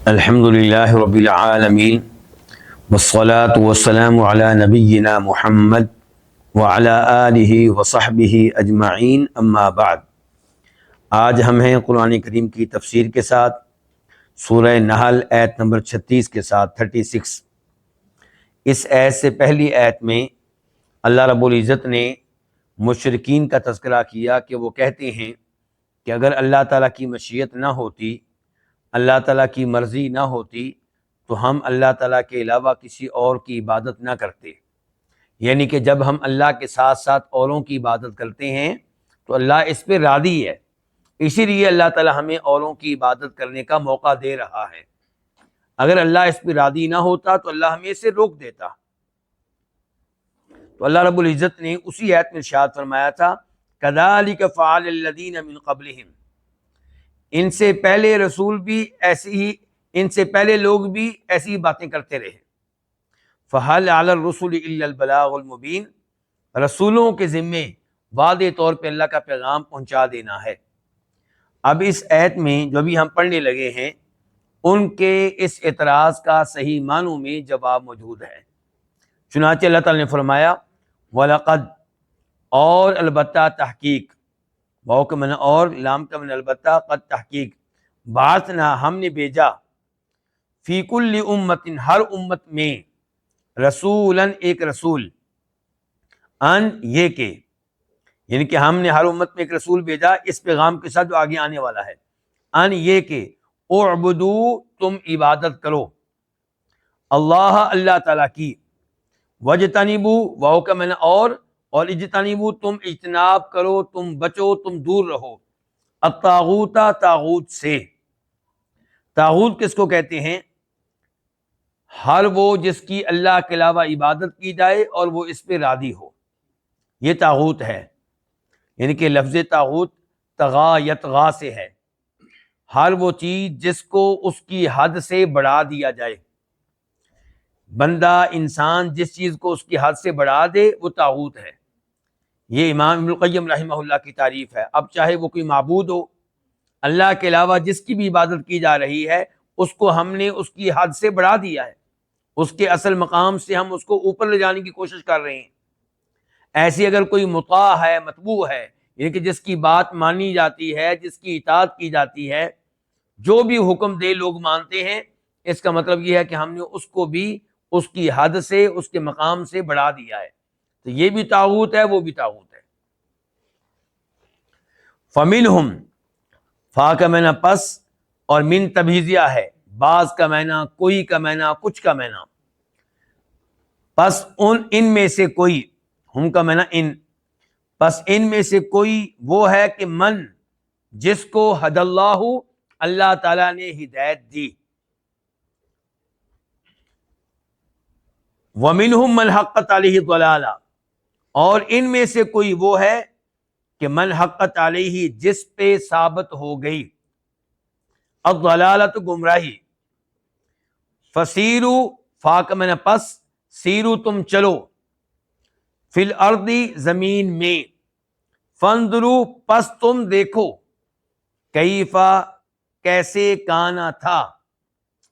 الحمد للہ رب العالمین والصلاة والسلام علی نبینا محمد وعلی آلہ وصحبہ اجمعین اما بعد۔ آج ہم ہیں قرآن کریم کی تفسیر کے ساتھ سورہ نحل آیت نمبر 36 کے ساتھ 36۔ اس آیت سے پہلی آیت میں اللہ رب العزت نے مشرکین کا تذکرہ کیا کہ وہ کہتے ہیں کہ اگر اللہ تعالیٰ کی مشیت نہ ہوتی، اللہ تعالیٰ کی مرضی نہ ہوتی تو ہم اللہ تعالیٰ کے علاوہ کسی اور کی عبادت نہ کرتے۔ یعنی کہ جب ہم اللہ کے ساتھ ساتھ اوروں کی عبادت کرتے ہیں تو اللہ اس پہ راضی ہے، اسی لیے اللہ تعالیٰ ہمیں اوروں کی عبادت کرنے کا موقع دے رہا ہے۔ اگر اللہ اس پہ راضی نہ ہوتا تو اللہ ہمیں اسے روک دیتا۔ تو اللہ رب العزت نے اسی آیت میں ارشاد فرمایا تھا كَذَلِكَ فَعَلَ الَّذِينَ مِن قَبْلِهِمْ، ان سے پہلے رسول بھی ایسی ہی، ان سے پہلے لوگ بھی ایسی ہی باتیں کرتے رہے۔ فَهَلْ عَلَى الرُّسُلِ إِلَّا الْبَلَاغُ الْمُبِينُ، رسولوں کے ذمے واضح طور پہ اللہ کا پیغام پہنچا دینا ہے۔ اب اس آیت میں جو بھی ہم پڑھنے لگے ہیں ان کے اس اعتراض کا صحیح معنوں میں جواب موجود ہے۔ چنانچہ اللہ تعالیٰ نے فرمایا وَلَقَدْ، اور البتہ تحقیق، واو کا معنی اور، لام کا معنی البتہ، قد تحقیق، بعثنا ہم نے بھیجا، فی کل امت ہر امت میں، رسولاً ایک رسول، ان یہ کہ، یعنی کہ ہم نے ہر امت میں ایک رسول بھیجا اس پیغام کے ساتھ جو آگے آنے والا ہے، ان یہ کہ اعبدو تم عبادت کرو، اللہ اللہ تعالیٰ کی، وجتنبو واو کا معنی اور اجتنبو تم اجتناب کرو، تم بچو، تم دور رہو، الطاغوت طاغوت سے۔ طاغوت کس کو کہتے ہیں؟ ہر وہ جس کی اللہ کے علاوہ عبادت کی جائے اور وہ اس پہ راضی ہو، یہ طاغوت ہے۔ یعنی کہ لفظ طاغوت طغا یطغا سے ہے، ہر وہ چیز جس کو اس کی حد سے بڑھا دیا جائے۔ بندہ انسان جس چیز کو اس کی حد سے بڑھا دے وہ طاغوت ہے۔ یہ امام ابن القیم رحمہ اللہ کی تعریف ہے۔ اب چاہے وہ کوئی معبود ہو، اللہ کے علاوہ جس کی بھی عبادت کی جا رہی ہے اس کو ہم نے اس کی حد سے بڑھا دیا ہے، اس کے اصل مقام سے ہم اس کو اوپر لے جانے کی کوشش کر رہے ہیں۔ ایسی اگر کوئی مطاع ہے، متبوع ہے، یعنی کہ جس کی بات مانی جاتی ہے، جس کی اطاعت کی جاتی ہے، جو بھی حکم دے لوگ مانتے ہیں، اس کا مطلب یہ ہے کہ ہم نے اس کو بھی اس کی حد سے، اس کے مقام سے بڑھا دیا ہے، تو یہ بھی طاغوت ہے، وہ بھی طاغوت ہے۔ فَمِنْهُمْ، فا کا معنی پس اور من تبعیضیہ ہے، بعض کا معنی، کوئی کا معنی، کچھ کا معنی۔ پس ان میں سے کوئی، ہم کا معنی ان، پس ان میں سے کوئی وہ ہے کہ من، جس کو ہد اللہ، اللہ تعالیٰ نے ہدایت دی۔ وَمِنْهُمْ مَنْ حَقَّتْ عَلَيْهِ الضَّلَالَةُ، اور ان میں سے کوئی وہ ہے کہ من حقت علیہ، جس پہ ثابت ہو گئی، الضلالۃ گمراہی۔ فسیرو، فا کا معنی پس، سیرو تم چلو، فی الارض زمین میں، فانظرو پس تم دیکھو، کیفا کیسے، کانا تھا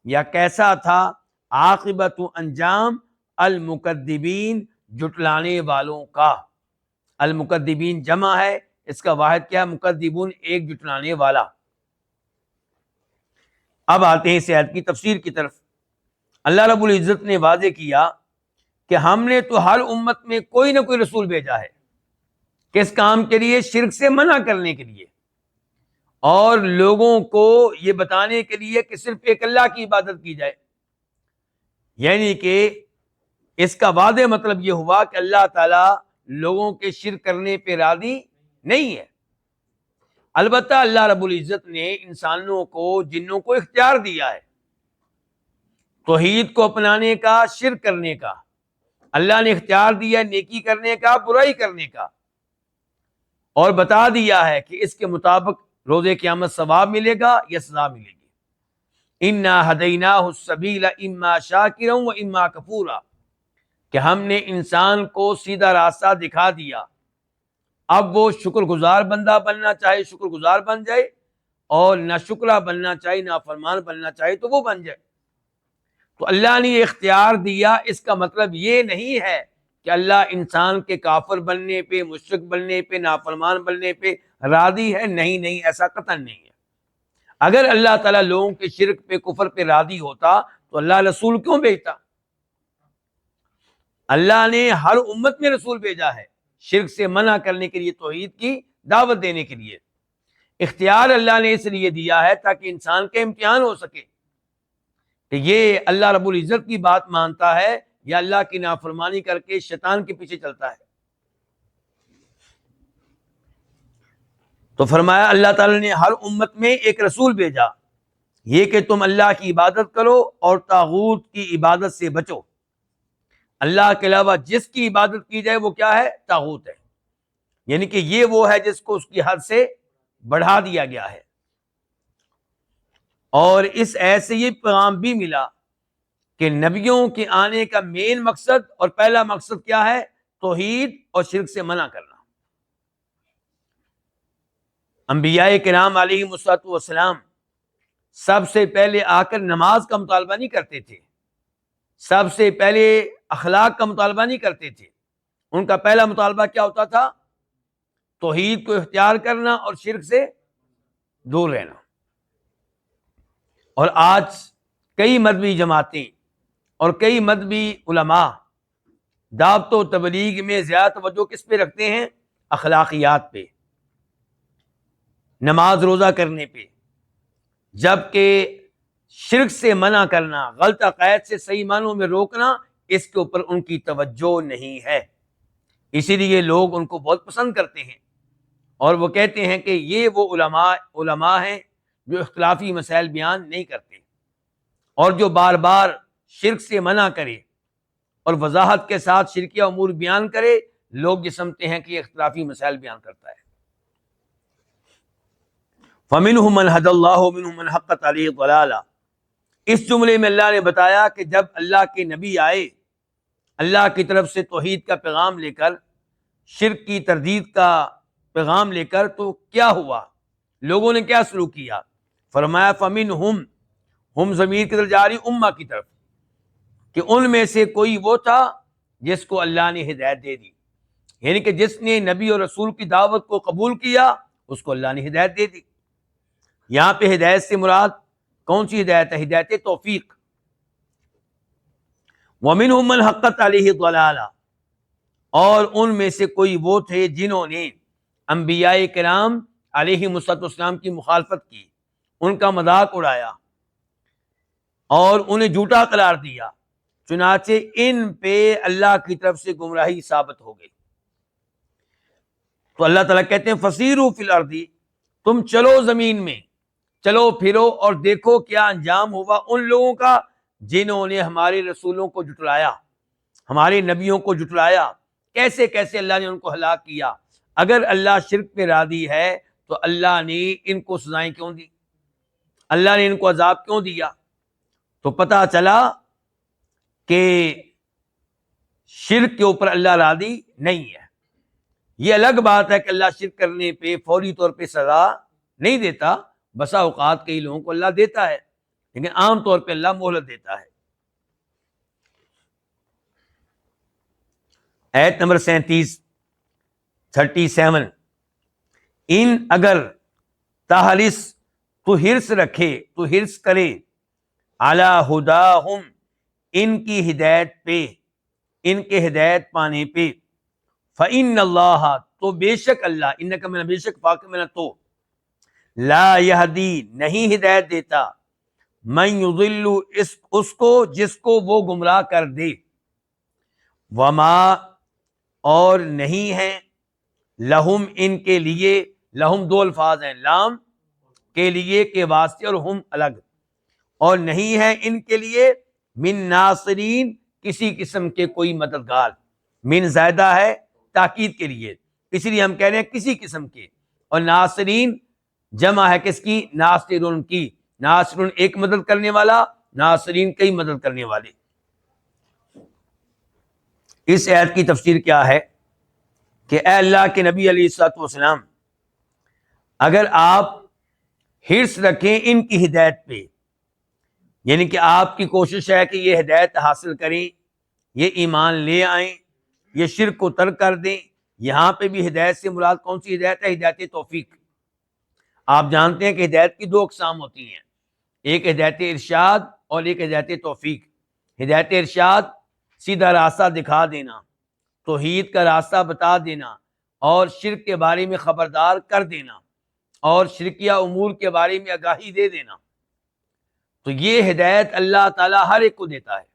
یا کیسا تھا، عاقبت انجام، المکذبین جٹلانے والوں کا۔ المکذبین جمع ہے، اس کا واحد کیا ہے؟ مکذبون، ایک جٹلانے والا۔ اب آتے ہیں اس آیت کی تفسیر کی طرف۔ اللہ رب العزت نے واضح کیا کہ ہم نے تو ہر امت میں کوئی نہ کوئی رسول بھیجا ہے، کس کام کے لیے؟ شرک سے منع کرنے کے لیے، اور لوگوں کو یہ بتانے کے لیے کہ صرف ایک اللہ کی عبادت کی جائے۔ یعنی کہ اس کا واضح مطلب یہ ہوا کہ اللہ تعالیٰ لوگوں کے شرک کرنے پہ راضی نہیں ہے۔ البتہ اللہ رب العزت نے انسانوں کو، جنوں کو اختیار دیا ہے توحید کو اپنانے کا، شرک کرنے کا۔ اللہ نے اختیار دیا نیکی کرنے کا، برائی کرنے کا، اور بتا دیا ہے کہ اس کے مطابق روز قیامت ثواب ملے گا یا سزا ملے گی۔ انا ہدیناہ السبیل اما شاکرا و اما کفورا، کہ ہم نے انسان کو سیدھا راستہ دکھا دیا، اب وہ شکر گزار بندہ بننا چاہے شکر گزار بن جائے، اور نہ شکرہ بننا چاہے نہ فرمان بننا چاہے تو وہ بن جائے۔ تو اللہ نے یہ اختیار دیا، اس کا مطلب یہ نہیں ہے کہ اللہ انسان کے کافر بننے پہ، مشرک بننے پہ، نافرمان بننے پہ راضی ہے، نہیں نہیں، ایسا قطعا نہیں ہے۔ اگر اللہ تعالیٰ لوگوں کے شرک پہ، کفر پہ راضی ہوتا تو اللہ رسول کیوں بھیجتا؟ اللہ نے ہر امت میں رسول بھیجا ہے، شرک سے منع کرنے کے لیے، توحید کی دعوت دینے کے لیے۔ اختیار اللہ نے اس لیے دیا ہے تاکہ انسان کا امتحان ہو سکے کہ یہ اللہ رب العزت کی بات مانتا ہے یا اللہ کی نافرمانی کر کے شیطان کے پیچھے چلتا ہے۔ تو فرمایا اللہ تعالیٰ نے ہر امت میں ایک رسول بھیجا، یہ کہ تم اللہ کی عبادت کرو اور طاغوت کی عبادت سے بچو۔ اللہ کے علاوہ جس کی عبادت کی جائے وہ کیا ہے؟ طاغوت ہے، یعنی کہ یہ وہ ہے جس کو اس کی حد سے بڑھا دیا گیا ہے۔ اور اس ایسے یہ پیغام بھی ملا کہ نبیوں کے آنے کا مین مقصد اور پہلا مقصد کیا ہے؟ توحید اور شرک سے منع کرنا۔ انبیاء کرام علیہ الصلوۃ والسلام سب سے پہلے آ کر نماز کا مطالبہ نہیں کرتے تھے، سب سے پہلے اخلاق کا مطالبہ نہیں کرتے تھے۔ ان کا پہلا مطالبہ کیا ہوتا تھا؟ توحید کو اختیار کرنا اور شرک سے دور رہنا۔ اور آج کئی مذہبی جماعتیں اور کئی مذہبی علماء دعوت و تبلیغ میں زیادہ توجہ کس پہ رکھتے ہیں؟ اخلاقیات پہ، نماز روزہ کرنے پہ، جبکہ شرک سے منع کرنا، غلط عقائد سے صحیح معنوں میں روکنا، اس کے اوپر ان کی توجہ نہیں ہے۔ اسی لیے لوگ ان کو بہت پسند کرتے ہیں اور وہ کہتے ہیں کہ یہ وہ علماء ہیں جو اختلافی مسائل بیان نہیں کرتے، اور جو بار بار شرک سے منع کرے اور وضاحت کے ساتھ شرکیہ امور بیان کرے، لوگ یہ سمجھتے ہیں کہ یہ اختلافی مسائل بیان کرتا ہے۔ فَمِنْهُمْ مَنْ هَدَى اللَّهُ وَمِنْهُمْ مَنْ حَقَّتْ عَلَيْهِ الضَّلَالَةُ۔ اس جملے میں اللہ نے بتایا کہ جب اللہ کے نبی آئے اللہ کی طرف سے توحید کا پیغام لے کر، شرک کی تردید کا پیغام لے کر، تو کیا ہوا؟ لوگوں نے کیا سلوک کیا؟ فرمایا فَمِنْهُمْ، ہم ضمیر کی طرف جاری امہ کی طرف، کہ ان میں سے کوئی وہ تھا جس کو اللہ نے ہدایت دے دی، یعنی کہ جس نے نبی اور رسول کی دعوت کو قبول کیا اس کو اللہ نے ہدایت دے دی۔ یہاں پہ ہدایت سے مراد کون سی ہدایت ہے؟ ہدایت توفیق۔ وَمِنْهُمْ مَنْ حَقَّتْ عَلَيْهِ الضَّلَالَةُ، اور ان میں سے کوئی وہ تھے جنہوں نے انبیاء کرام علیہم السلام کی مخالفت کی، ان کا مذاق اڑایا اور انہیں جھوٹا قرار دیا، چنانچہ ان پہ اللہ کی طرف سے گمراہی ثابت ہو گئی۔ تو اللہ تعالیٰ کہتے ہیں فَسِیرُوا فِی الْأَرْضِ، تم چلو زمین میں، چلو پھرو اور دیکھو کیا انجام ہوا ان لوگوں کا جنہوں نے ہمارے رسولوں کو جھٹلایا، ہمارے نبیوں کو جھٹلایا، کیسے کیسے اللہ نے ان کو ہلاک کیا۔ اگر اللہ شرک پہ راضی ہے تو اللہ نے ان کو سزائیں کیوں دی؟ اللہ نے ان کو عذاب کیوں دیا؟ تو پتہ چلا کہ شرک کے اوپر اللہ راضی نہیں ہے۔ یہ الگ بات ہے کہ اللہ شرک کرنے پہ فوری طور پہ سزا نہیں دیتا، بسا اوقات کئی لوگوں کو اللہ دیتا ہے، لیکن عام طور پہ اللہ مہلت دیتا ہے۔ آیت نمبر 37 ان اگر تحرس، تو ہرس رکھے، تو ہرس کرے، علی ہداہم، ان کی ہدایت پہ، ان کے ہدایت پانے پہ، فإن اللہ، تو بے شک اللہ، ان کا میں بے شک فاقہ میں تو، لا یہدی، نہیں ہدایت دیتا، من یضل، اس کو جس کو وہ گمراہ کر دے، وما، اور نہیں ہے، لہم، ان کے لیے، لہم دو الفاظ ہیں، لام کے لیے کے واسطے اور ہم الگ، اور نہیں ہے ان کے لیے، من ناصرین، کسی قسم کے کوئی مددگار، من زائدہ ہے تاکید کے لیے، اس لیے ہم کہہ رہے ہیں کسی قسم کے، اور ناصرین جمع ہے کس کی؟ ناصرن کی، ناصرن ایک مدد کرنے والا، ناصرین کئی مدد کرنے والے۔ اس آیت کی تفسیر کیا ہے کہ اے اللہ کے نبی علیہ الصلوۃ والسلام، اگر آپ حرص رکھیں ان کی ہدایت پہ، یعنی کہ آپ کی کوشش ہے کہ یہ ہدایت حاصل کریں، یہ ایمان لے آئیں، یہ شرک کو ترک کر دیں۔ یہاں پہ بھی ہدایت سے مراد کون سی ہدایت ہے؟ ہدایت توفیق۔ آپ جانتے ہیں کہ ہدایت کی دو اقسام ہوتی ہیں، ایک ہدایت ارشاد اور ایک ہدایت توفیق۔ ہدایت ارشاد سیدھا راستہ دکھا دینا، توحید کا راستہ بتا دینا اور شرک کے بارے میں خبردار کر دینا اور شرکیہ امور کے بارے میں آگاہی دے دینا۔ تو یہ ہدایت اللہ تعالیٰ ہر ایک کو دیتا ہے۔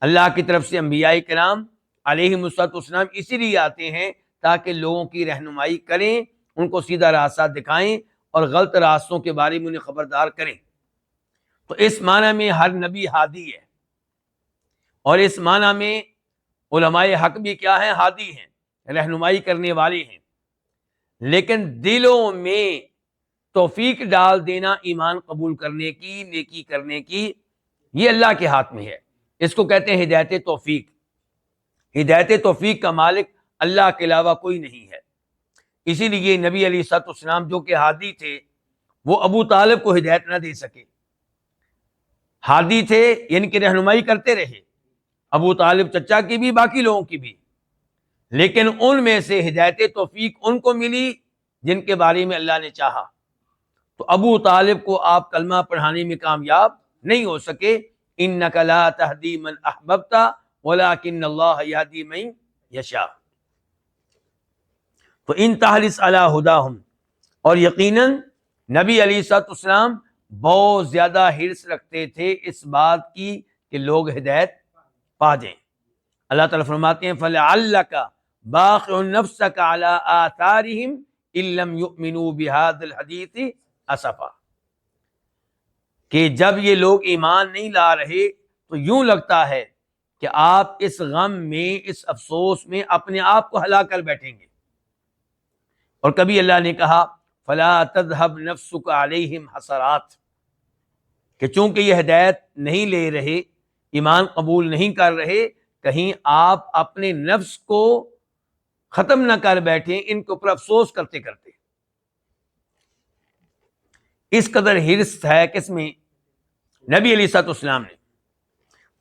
اللہ کی طرف سے انبیاء کرام علیہم السلام اسی لیے آتے ہیں تاکہ لوگوں کی رہنمائی کریں، ان کو سیدھا راستہ دکھائیں اور غلط راستوں کے بارے میں انہیں خبردار کریں۔ تو اس معنی میں ہر نبی ہادی ہے، اور اس معنی میں علماء حق بھی کیا ہیں؟ ہادی ہیں، رہنمائی کرنے والے ہیں۔ لیکن دلوں میں توفیق ڈال دینا ایمان قبول کرنے کی، نیکی کرنے کی، یہ اللہ کے ہاتھ میں ہے۔ اس کو کہتے ہیں ہدایت توفیق۔ ہدایت توفیق کا مالک اللہ کے علاوہ کوئی نہیں ہے۔ اسی لیے نبی علیہ الصلوۃ والسلام جو کہ ہادی تھے، وہ ابو طالب کو ہدایت نہ دے سکے۔ ہادی تھے یعنی کہ رہنمائی کرتے رہے، ابو طالب چچا کی بھی، باقی لوگوں کی بھی، لیکن ان میں سے ہدایت توفیق ان کو ملی جن کے بارے میں اللہ نے چاہا۔ تو ابو طالب کو آپ کلمہ پڑھانے میں کامیاب نہیں ہو سکے۔ انک لا تہدی من احببت ولکن اللہ یہدی من یشاء۔ تو ان تحرص علی ہداہم، اور یقیناً نبی علیہ الصلوۃ والسلام بہت زیادہ حرص رکھتے تھے اس بات کی کہ لوگ ہدایت پا جائیں۔ اللہ تعالیٰ فرماتے ہیں فَلَعَلَّكَ بَاخِعٌ نَفْسَكَ عَلَىٰ آثَارِهِمْ إِن لَّمْ يُؤْمِنُوا بِهَٰذَا الْحَدِيثِ أَسَفًا، کہ جب یہ لوگ ایمان نہیں لا رہے تو یوں لگتا ہے کہ آپ اس غم میں، اس افسوس میں اپنے آپ کو ہلا کر بیٹھیں گے۔ اور کبھی اللہ نے کہا فَلَا تَذْهَبْ نَفْسُكَ عَلَيْهِمْ حَسَرَاتٍ، کہ چونکہ یہ ہدایت نہیں لے رہے، ایمان قبول نہیں کر رہے، کہیں آپ اپنے نفس کو ختم نہ کر بیٹھیں ان کے اوپر افسوس کرتے کرتے۔ اس قدر حرص ہے کس میں؟ نبی علیہ الصلوۃ والسلام نے۔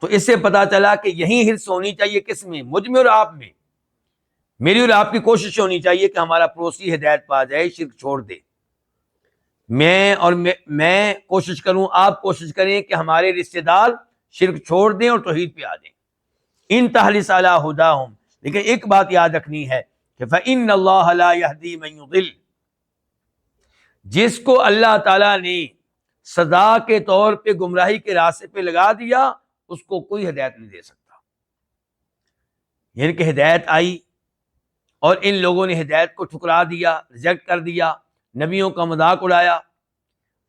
تو اس سے پتا چلا کہ یہی حرص ہونی چاہیے کس میں؟ مجھ میں اور آپ میں۔ میری اور آپ کی کوشش ہونی چاہیے کہ ہمارا پڑوسی ہدایت پا جائے، شرک چھوڑ دے۔ میں کوشش کروں، آپ کوشش کریں کہ ہمارے رشتہ دار شرک چھوڑ دیں اور توحید پہ آ جائیں۔ ان تحرص علی ہداہم، لیکن ایک بات یاد رکھنی ہے کہ فإن اللہ لا یہدی من یضل، جس کو اللہ تعالیٰ نے سزا کے طور پہ گمراہی کے راستے پہ لگا دیا، اس کو کوئی ہدایت نہیں دے سکتا۔ یعنی کہ ہدایت آئی اور ان لوگوں نے ہدایت کو ٹھکرا دیا، ریجیکٹ کر دیا، نبیوں کا مذاق اڑایا،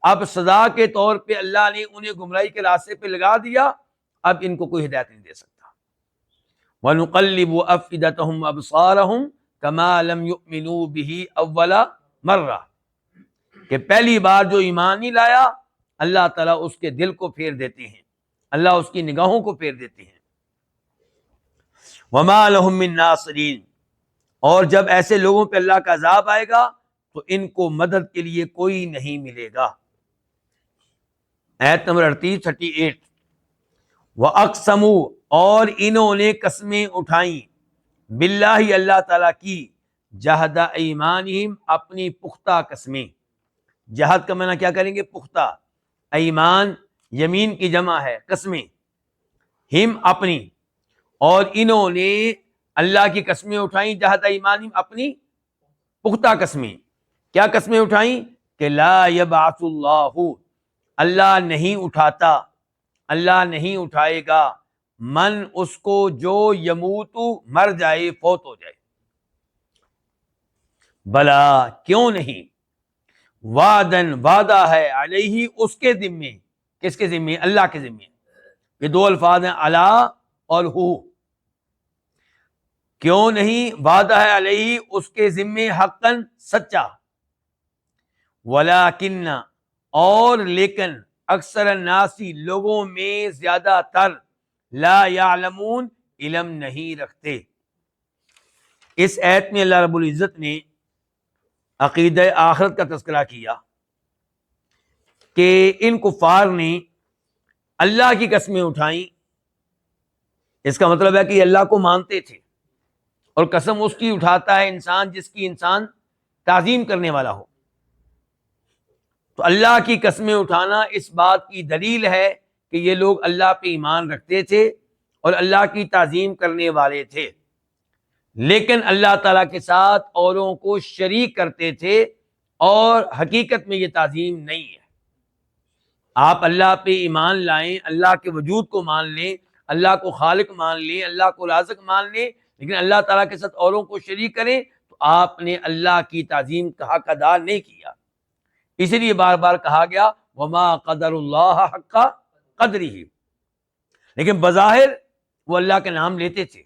اب سزا کے طور پہ اللہ نے انہیں گمراہی کے راستے پہ لگا دیا، اب ان کو کوئی ہدایت نہیں دے سکتا۔ وَنُقَلِّبُ أَفْئِدَتَهُمْ وَأَبْصَارَهُمْ كَمَا لَمْ يُؤْمِنُوا بِهِ أَوَّلَ مَرَّةٍ، کہ پہلی بار جو ایمان نہیں لایا اللہ تعالیٰ اس کے دل کو پھیر دیتے ہیں، اللہ اس کی نگاہوں کو پھیر دیتے ہیں۔ وَمَا لَهُم مِّن نَاصِرِينَ، اور جب ایسے لوگوں پہ اللہ کا عذاب آئے گا تو ان کو مدد کے لیے کوئی نہیں ملے گا۔ آیت نمبر 38۔ وَأَقْسَمُوا، اور انہوں نے قسمیں اٹھائیں، باللہ اللہ تعالیٰ کی، جہد ایمانہم، اپنی پختہ قسمیں۔ جہد کا معنی کیا کریں گے؟ پختہ۔ ایمان یمین کی جمع ہے، قسمیں، ہم اپنی، اور انہوں نے اللہ کی قسمیں اٹھائیں، جہد ایمانہم، اپنی پختہ قسمیں۔ کیا قسمیں اٹھائیں؟ کہ لا یبعث اللہ، اللہ نہیں اٹھاتا، اللہ نہیں اٹھائے گا، من اس کو جو یموت، مر جائے، فوت ہو جائے۔ بلا، کیوں نہیں، وعدن، وعدہ ہے، علیہ، اس کے ذمے۔ کس کے ذمے؟ اللہ کے ذمے۔ یہ دو الفاظ ہیں، علی اور ہو۔ کیوں نہیں؟ وعدہ ہے علیہ، اس کے ذمے، حقاً، سچا۔ ولیکن، اور لیکن، اکثر الناس، لوگوں میں زیادہ تر، لا یعلمون، علم نہیں رکھتے۔ اس آیت میں اللہ رب العزت نے عقیدہ آخرت کا تذکرہ کیا، کہ ان کفار نے اللہ کی قسمیں اٹھائیں، اس کا مطلب ہے کہ یہ اللہ کو مانتے تھے، اور قسم اس کی اٹھاتا ہے انسان جس کی انسان تعظیم کرنے والا ہو۔ تو اللہ کی قسمیں اٹھانا اس بات کی دلیل ہے کہ یہ لوگ اللہ پہ ایمان رکھتے تھے اور اللہ کی تعظیم کرنے والے تھے، لیکن اللہ تعالیٰ کے ساتھ اوروں کو شریک کرتے تھے، اور حقیقت میں یہ تعظیم نہیں ہے۔ آپ اللہ پہ ایمان لائیں، اللہ کے وجود کو مان لیں، اللہ کو خالق مان لیں، اللہ کو رازق مان لیں، لیکن اللہ تعالیٰ کے ساتھ اوروں کو شریک کریں تو آپ نے اللہ کی تعظیم کا حق ادا نہیں کیا۔ اسی لیے بار بار کہا گیا وما قدر اللہ حق قدرہ، لیکن بظاہر وہ اللہ کے نام لیتے تھے۔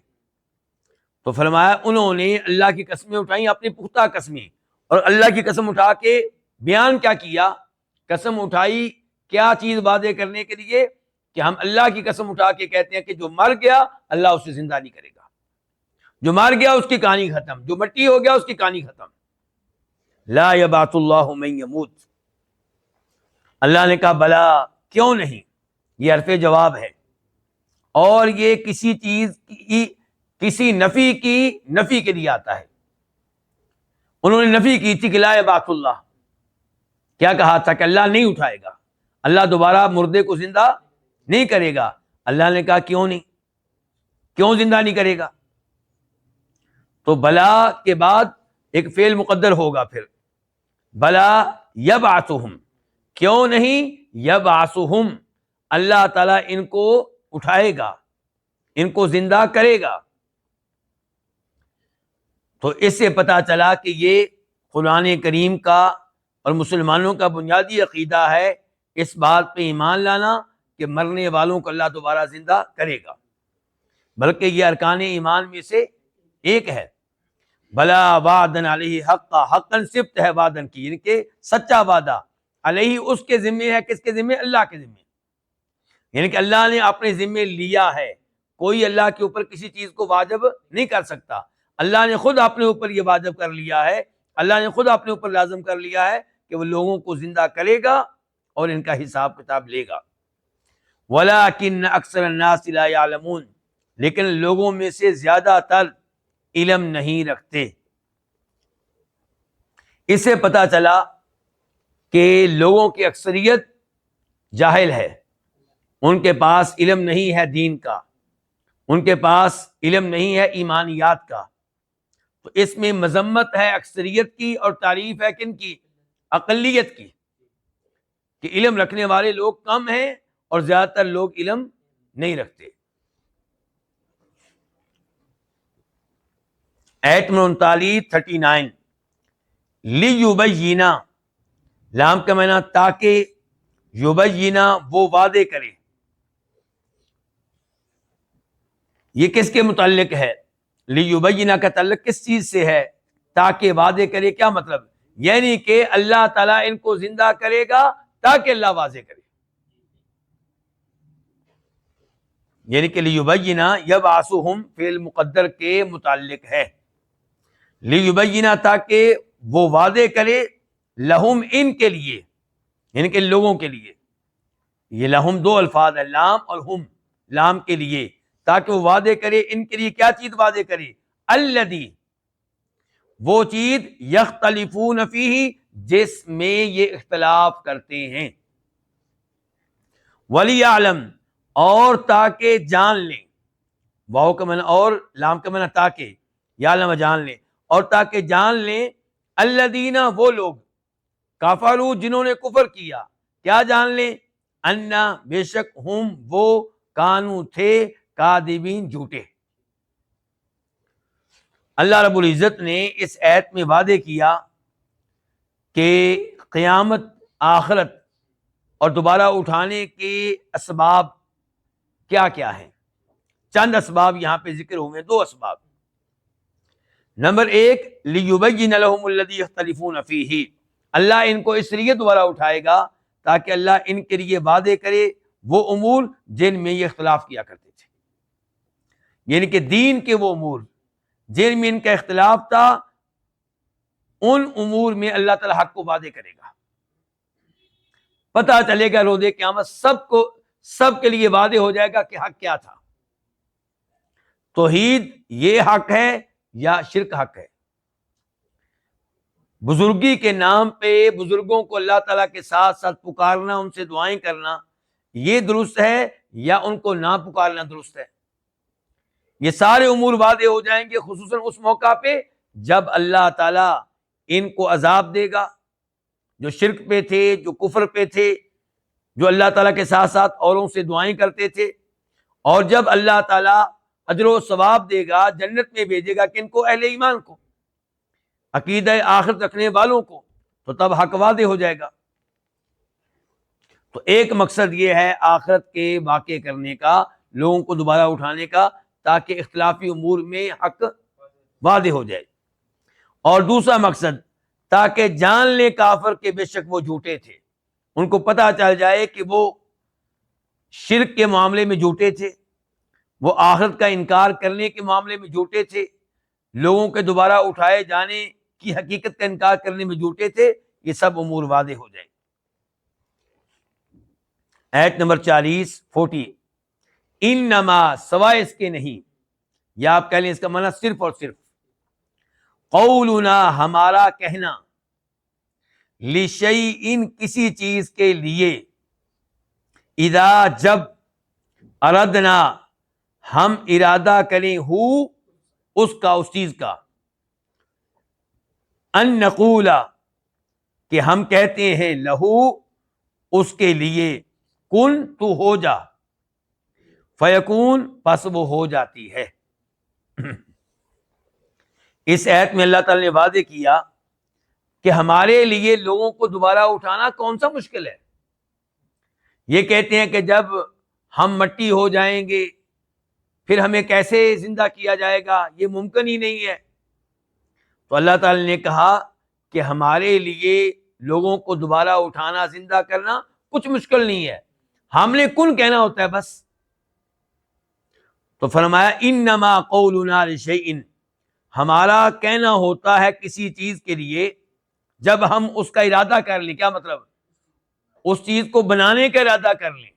تو فرمایا انہوں نے اللہ کی قسمیں اٹھائیں، اپنی پختہ قسمیں، اور اللہ کی قسم اٹھا کے بیان کیا کیا؟ قسم اٹھائی کیا چیز وعدے کرنے کے لیے کہ ہم اللہ کی قسم اٹھا کے کہتے ہیں کہ جو مر گیا اللہ اسے زندہ نہیں کرے گا، جو مر گیا اس کی کہانی ختم، جو مٹی ہو گیا اس کی کہانی ختم۔ لا یبعث اللہ من یموت، اللہ نے کہا بلا کیوں نہیں، یہ حرف جواب ہے، اور یہ کسی چیز کی کسی نفی کی نفی کے لیے آتا ہے۔ انہوں نے نفی کی تھی کہ لا یبعث اللہ، کیا کہا تھا کہ اللہ نہیں اٹھائے گا، اللہ دوبارہ مردے کو زندہ نہیں کرے گا۔ اللہ نے کہا کیوں نہیں، کیوں زندہ نہیں کرے گا؟ تو بلا کے بعد ایک فعل مقدر ہوگا، پھر بلا یبعثہم، کیوں نہیں یبعثہم، اللہ تعالیٰ ان کو اٹھائے گا، ان کو زندہ کرے گا۔ تو اس سے پتہ چلا کہ یہ قرآن کریم کا اور مسلمانوں کا بنیادی عقیدہ ہے، اس بات پہ ایمان لانا کہ مرنے والوں کو اللہ دوبارہ زندہ کرے گا، بلکہ یہ ارکان ایمان میں سے ایک ہے۔ بلا وعدن علیہ حقا، حقاً صفت ہے وعدن کی، یعنی کہ سچا وعدہ، علیہ اس کے ذمے ہے، کس کے ذمے؟ اللہ کے ذمے، یعنی کہ اللہ نے اپنے ذمے لیا ہے، کوئی اللہ کے اوپر کسی چیز کو واجب نہیں کر سکتا، اللہ نے خود اپنے اوپر یہ واجب کر لیا ہے، اللہ نے خود اپنے اوپر لازم کر لیا ہے کہ وہ لوگوں کو زندہ کرے گا اور ان کا حساب کتاب لے گا۔ وَلَٰكِنَّ أَكْثَرَ النَّاسِ لَا يَعْلَمُونَ، لیکن لوگوں میں سے زیادہ تر علم نہیں رکھتے۔ اس سے پتہ چلا کہ لوگوں کی اکثریت جاہل ہے، ان کے پاس علم نہیں ہے دین کا، ان کے پاس علم نہیں ہے ایمانیات کا۔ تو اس میں مذمت ہے اکثریت کی اور تعریف ہے کن کی؟ اقلیت کی، کہ علم رکھنے والے لوگ کم ہیں اور زیادہ تر لوگ علم نہیں رکھتے۔ ایت 39 لیبینا، لام کا معنی تاکہ، یبینا وہ وعدے کرے، یہ کس کے متعلق ہے؟ لیبینا کا تعلق کس چیز سے ہے؟ تاکہ وعدے کرے، کیا مطلب؟ یعنی کہ اللہ تعالیٰ ان کو زندہ کرے گا تاکہ اللہ واضح کرے، یعنی کہ لیبینا یبعثہم فعل مقدر کے متعلق ہے، لیبینا تاکہ وہ وعدے کرے، لہم ان کے لیے، یعنی کہ لوگوں کے لیے، یہ لہم دو الفاظ ہیں، لام اور ہم، لام کے لیے، تاکہ وہ وعدے کرے ان کے لیے، کیا چیز وعدے کرے؟ الذی، وہ چیز، یختلفون فیہ، جس میں یہ اختلاف کرتے ہیں، ولیعلم، اور تاکہ جان لیں، واو کا معنی اور، لام کا معنی تاکہ، یعلم جان لیں، اور تاکہ جان لیں الذین وہ لوگ، کفروا جنہوں نے کفر کیا، کیا جان لیں؟ انا بے شک ہم وہ، کانو تھے، کاذبین جھوٹے۔ اللہ رب العزت نے اس ایت میں وعدے کیا کہ قیامت، آخرت اور دوبارہ اٹھانے کے اسباب کیا کیا ہیں۔ چند اسباب یہاں پہ ذکر ہوئے، دو اسباب۔ نمبر 1، لیبین لہم الذی یختلفون فیہ، اللہ ان کو اس لیے دوبارہ اٹھائے گا تاکہ اللہ ان کے لیے وعدے کرے وہ امور جن میں یہ اختلاف کیا کرتے تھے، یعنی کہ دین کے وہ امور جن میں ان کا اختلاف تھا، ان امور میں اللہ تعالیٰ حق کو وعدے کرے گا۔ پتہ چلے گا روز قیامت سب کے لیے واضح ہو جائے گا کہ حق کیا تھا. توحید یہ حق ہے یا شرک حق ہے؟ بزرگی کے نام پہ بزرگوں کو اللہ تعالیٰ کے ساتھ ساتھ پکارنا، ان سے دعائیں کرنا، یہ درست ہے یا ان کو نہ پکارنا درست ہے؟ یہ سارے امور واضح ہو جائیں گے خصوصاً اس موقع پہ جب اللہ تعالیٰ ان کو عذاب دے گا، جو شرک پہ تھے، جو کفر پہ تھے، جو اللہ تعالیٰ کے ساتھ ساتھ اوروں سے دعائیں کرتے تھے. اور جب اللہ تعالیٰ اجر و ثواب دے گا، جنت میں بھیجے گا کن کو؟ اہل ایمان کو، عقیدہ آخرت رکھنے والوں کو، تو تب حق واضح ہو جائے گا. تو ایک مقصد یہ ہے آخرت کے واقع کرنے کا، لوگوں کو دوبارہ اٹھانے کا، تاکہ اختلافی امور میں حق واضح ہو جائے. اور دوسرا مقصد تاکہ جان لے کافر کے بے شک وہ جھوٹے تھے، ان کو پتہ چل جائے کہ وہ شرک کے معاملے میں جھوٹے تھے، وہ آخرت کا انکار کرنے کے معاملے میں جھوٹے تھے، لوگوں کے دوبارہ اٹھائے جانے کی حقیقت کا انکار کرنے میں جھوٹے تھے. یہ سب امور واضح ہو جائے. آیت نمبر 40 انما، سوائے اس کے نہیں، یا آپ کہہ لیں اس کا معنی صرف اور صرف، قولنا ہمارا کہنا، لشیء کسی چیز کے لیے، اذا جب، اردنا ہم ارادہ کریں، اس چیز کا، ان نقول کہ ہم کہتے ہیں، لہو اس کے لیے، کن تو ہو جا، فیکون پس وہ ہو جاتی ہے. اس آیت میں اللہ تعالی نے واضح کیا کہ ہمارے لیے لوگوں کو دوبارہ اٹھانا کون سا مشکل ہے. یہ کہتے ہیں کہ جب ہم مٹی ہو جائیں گے پھر ہمیں کیسے زندہ کیا جائے گا، یہ ممکن ہی نہیں ہے. تو اللہ تعالی نے کہا کہ ہمارے لیے لوگوں کو دوبارہ اٹھانا، زندہ کرنا کچھ مشکل نہیں ہے، ہم نے کن کہنا ہوتا ہے بس. تو فرمایا انما قولنا لشیء، ہمارا کہنا ہوتا ہے کسی چیز کے لیے جب ہم اس کا ارادہ کر لیں. کیا مطلب؟ اس چیز کو بنانے کا ارادہ کر لیں.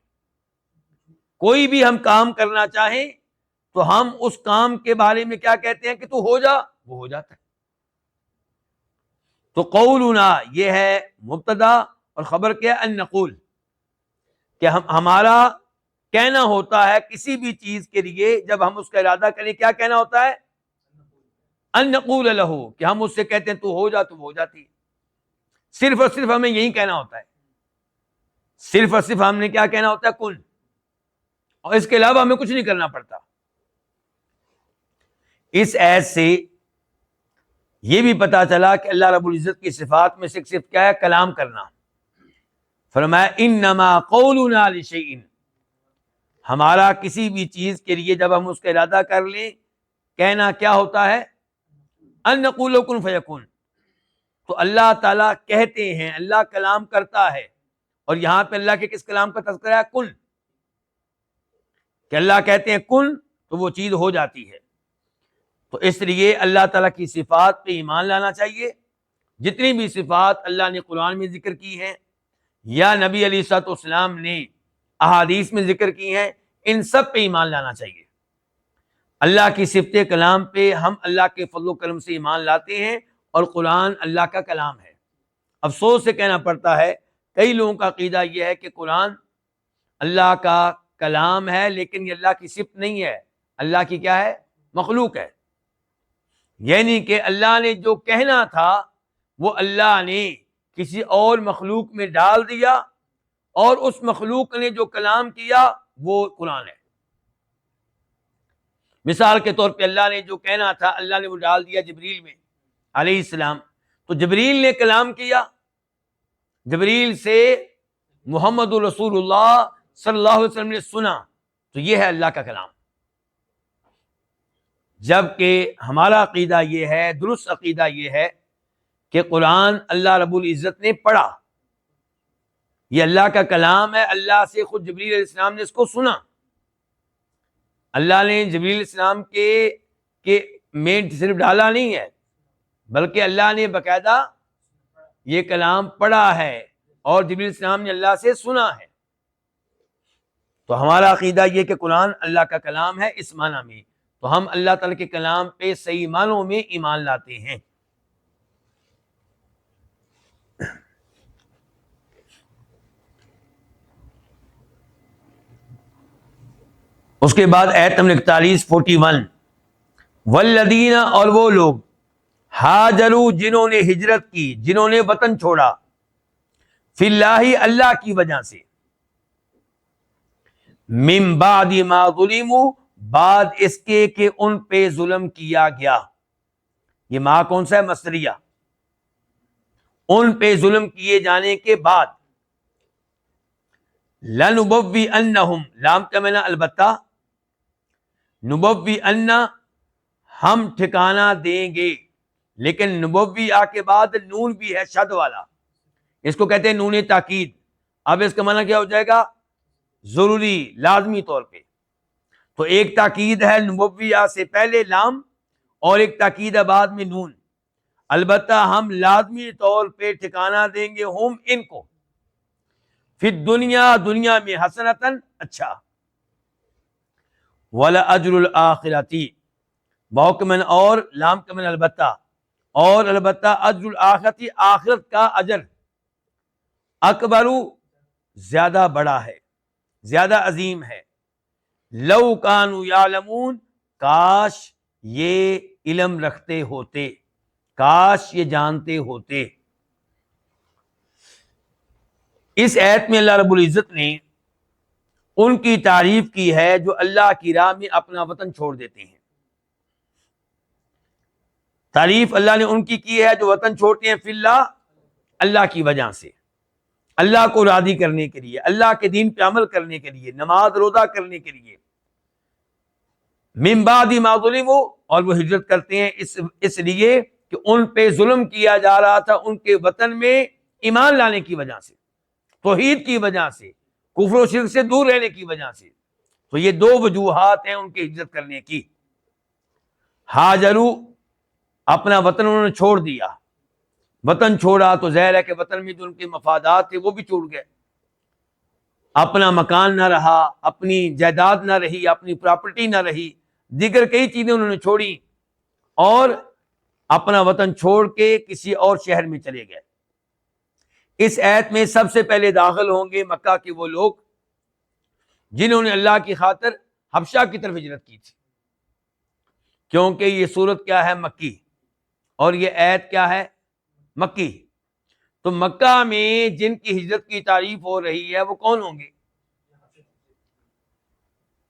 کوئی بھی ہم کام کرنا چاہیں تو ہم اس کام کے بارے میں کیا کہتے ہیں کہ تو ہو جا، وہ ہو جاتا ہے. تو قولنا یہ ہے مبتدا، اور خبر کیا؟ ان نقول، کہ ہمارا کہنا ہوتا ہے کسی بھی چیز کے لیے جب ہم اس کا ارادہ کریں. کیا کہنا ہوتا ہے؟ ان نقول لہو، کہ ہم اس سے کہتے ہیں تو ہو جا، تو وہ ہو جاتی ہے. صرف اور صرف ہمیں یہی کہنا ہوتا ہے، صرف اور صرف ہم نے کیا کہنا ہوتا ہے؟ کن. اور اس کے علاوہ ہمیں کچھ نہیں کرنا پڑتا. اس آیت سے یہ بھی پتا چلا کہ اللہ رب العزت کی صفات میں سے صرف کیا ہے؟ کلام کرنا. فرمایا انما قولنا لشیء، ہمارا کسی بھی چیز کے لیے جب ہم اس کا ارادہ کر لیں، کہنا کیا ہوتا ہے؟ ان نقول کن فیکون. تو اللہ تعالیٰ کہتے ہیں، اللہ کلام کرتا ہے. اور یہاں پہ اللہ کے کس کلام کا تذکرہ ہے؟ کن. کہ اللہ کہتے ہیں کن تو وہ چیز ہو جاتی ہے. تو اس لیے اللہ تعالیٰ کی صفات پہ ایمان لانا چاہیے. جتنی بھی صفات اللہ نے قرآن میں ذکر کی ہیں یا نبی علیہ الصلوۃ والسلام نے احادیث میں ذکر کی ہیں، ان سب پہ ایمان لانا چاہیے. اللہ کی صفت کلام پہ ہم اللہ کے فضل و کرم سے ایمان لاتے ہیں، اور قرآن اللہ کا کلام ہے. افسوس سے کہنا پڑتا ہے کئی لوگوں کا عقیدہ یہ ہے کہ قرآن اللہ کا کلام ہے لیکن یہ اللہ کی صفت نہیں ہے، اللہ کی کیا ہے؟ مخلوق ہے. یعنی کہ اللہ نے جو کہنا تھا وہ اللہ نے کسی اور مخلوق میں ڈال دیا، اور اس مخلوق نے جو کلام کیا وہ قرآن ہے. مثال کے طور پہ اللہ نے جو کہنا تھا اللہ نے وہ ڈال دیا جبریل میں علیہ السلام. تو جبریل نے کلام کیا، جبریل سے محمد رسول اللہ صلی اللہ علیہ وسلم نے سنا، تو یہ ہے اللہ کا کلام. جبکہ ہمارا عقیدہ یہ ہے، درست عقیدہ یہ ہے کہ قرآن اللہ رب العزت نے پڑھا، یہ اللہ کا کلام ہے. اللہ سے خود جبریل علیہ السلام نے اس کو سنا. اللہ نے جبریل علیہ السلام کے میں صرف ڈالا نہیں ہے، بلکہ اللہ نے باقاعدہ یہ کلام پڑھا ہے. اور جبریل السلام نے اللہ سے سنا ہے۔ تو ہمارا عقیدہ یہ کہ قرآن اللہ کا کلام ہے اس معنی میں، تو ہم اللہ تعالیٰ کے کلام پہ صحیح معنوں میں ایمان لاتے ہیں۔ اس کے بعد آیت نمبر 41 والذین، اور وہ لوگ ہاجروا، جنہوں نے ہجرت کی، جنہوں نے وطن چھوڑا، فی اللہ، اللہ کی وجہ سے، من بعد ما ظلموا، بعد اس کے کہ ان پہ ظلم کیا گیا۔ یہ ما کون سا ہے؟ مصدریہ۔ ان پہ ظلم کیے جانے کے بعد، لنبوئنہم، لام کا معنی البتہ، نبوئن، ہم ٹھکانہ دیں گے، لیکن نبوی آ کے بعد نون بھی ہے شد والا، اس کو کہتے ہیں نون تاکید۔ اب اس کا معنی کیا ہو جائے گا؟ ضروری، لازمی طور پہ۔ تو ایک تاکید ہے نبویہ سے پہلے لام، اور ایک تاکید ہے بعد میں نون۔ البتہ ہم لازمی طور پہ ٹھکانہ دیں گے ہم ان کو، فی دنیا، دنیا میں، حسنتاً، اچھا، وَلَأَجْرُ الْآخِرَةِ، واو کا معنی اور، لام کا معنی البتہ، اور البتہ اجر الآخرتی، آخرت کا اجر، اکبر، زیادہ بڑا ہے، زیادہ عظیم ہے، لو کانوا یعلمون، کاش یہ علم رکھتے ہوتے، کاش یہ جانتے ہوتے۔ اس آیت میں اللہ رب العزت نے ان کی تعریف کی ہے جو اللہ کی راہ میں اپنا وطن چھوڑ دیتے ہیں۔ تعریف اللہ نے ان کی ہے جو وطن چھوڑتے ہیں فی اللہ، اللہ کی وجہ سے، اللہ کو راضی کرنے کے لیے، اللہ کے دین پہ عمل کرنے کے لیے، نماز روزہ کرنے کے لیے، من بعد ما ظلموا، اور وہ ہجرت کرتے ہیں اس لیے کہ ان پہ ظلم کیا جا رہا تھا ان کے وطن میں، ایمان لانے کی وجہ سے، توحید کی وجہ سے، کفر و شرک سے دور رہنے کی وجہ سے۔ تو یہ دو وجوہات ہیں ان کی ہجرت کرنے کی۔ ہاجروا، اپنا وطن انہوں نے چھوڑ دیا، وطن چھوڑا تو ظاہر ہے کہ وطن میں جو ان کے مفادات تھے وہ بھی چھوٹ گئے، اپنا مکان نہ رہا، اپنی جائیداد نہ رہی، اپنی پراپرٹی نہ رہی، دیگر کئی چیزیں انہوں نے چھوڑی، اور اپنا وطن چھوڑ کے کسی اور شہر میں چلے گئے۔ اس آیت میں سب سے پہلے داخل ہوں گے مکہ کے وہ لوگ جنہوں نے اللہ کی خاطر حبشہ کی طرف ہجرت کی تھی، کیونکہ یہ صورت کیا ہے؟ مکی، اور یہ آیت کیا ہے؟ مکی۔ تو مکہ میں جن کی ہجرت کی تعریف ہو رہی ہے وہ کون ہوں گے؟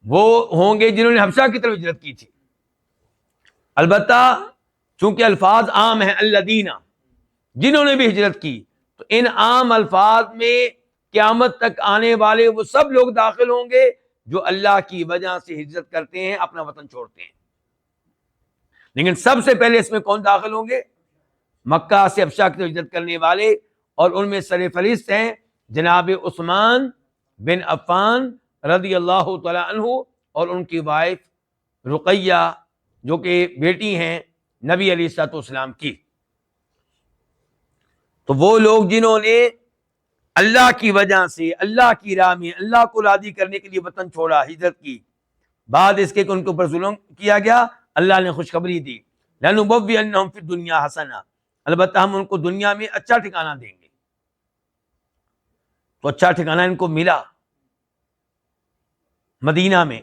وہ ہوں گے جنہوں نے حبشہ کی طرف ہجرت کی تھی۔ البتہ چونکہ الفاظ عام ہیں، الذین، جنہوں نے بھی ہجرت کی، تو ان عام الفاظ میں قیامت تک آنے والے وہ سب لوگ داخل ہوں گے جو اللہ کی وجہ سے ہجرت کرتے ہیں، اپنا وطن چھوڑتے ہیں۔ لیکن سب سے پہلے اس میں کون داخل ہوں گے؟ مکہ سے حبشہ کی طرف ہجرت کرنے والے، اور ان میں سر فہرست ہیں جناب عثمان بن عفان رضی اللہ تعالی عنہ، اور ان کی وائف رقیہ جو کہ بیٹی ہیں نبی علیہ الصلوۃ والسلام کی۔ تو وہ لوگ جنہوں نے اللہ کی وجہ سے، اللہ کی راہ میں، اللہ کو راضی کرنے کے لیے وطن چھوڑا، ہجرت کی، بعد اس کے کہ ان کے اوپر ظلم کیا گیا، اللہ نے خوشخبری دی، لَنُبَوِّئَنَّهُمْ فِي الدُّنْيَا حَسَنَةً، البتہ ہم ان کو دنیا میں اچھا ٹھکانہ دیں گے۔ تو اچھا ٹھکانہ ان کو ملا، مدینہ میں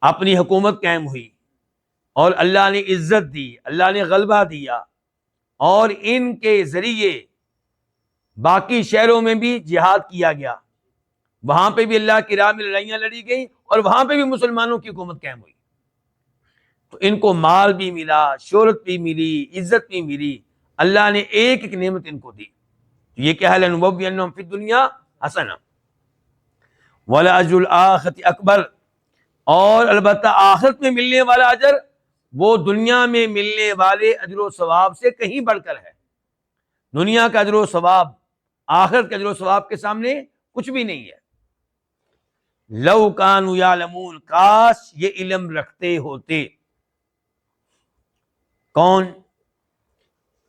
اپنی حکومت قائم ہوئی، اور اللہ نے عزت دی، اللہ نے غلبہ دیا، اور ان کے ذریعے باقی شہروں میں بھی جہاد کیا گیا، وہاں پہ بھی اللہ کی راہ میں لڑائیاں لڑی گئیں، اور وہاں پہ بھی مسلمانوں کی حکومت قائم ہوئی۔ تو ان کو مال بھی ملا، شہرت بھی ملی، عزت بھی ملی، اللہ نے ایک ایک نعمت ان کو دی۔ یہ کیا ہے؟ لَنُبَوِّئَنَّهُمْ فِي الدُّنْيَا حَسَنَةً وَلَأَجْرُ الْآخِرَةِ أَكْبَرُ، اور البتہ آخرت میں ملنے والا اجر وہ دنیا میں ملنے والے اجر و ثواب سے کہیں بڑھ کر ہے۔ دنیا کا اجر و ثواب آخرت کے اجر و ثواب کے سامنے کچھ بھی نہیں ہے۔ لَوْ كَانُوا يَعْلَمُونَ، کاش یہ علم رکھتے ہوتے۔ کون؟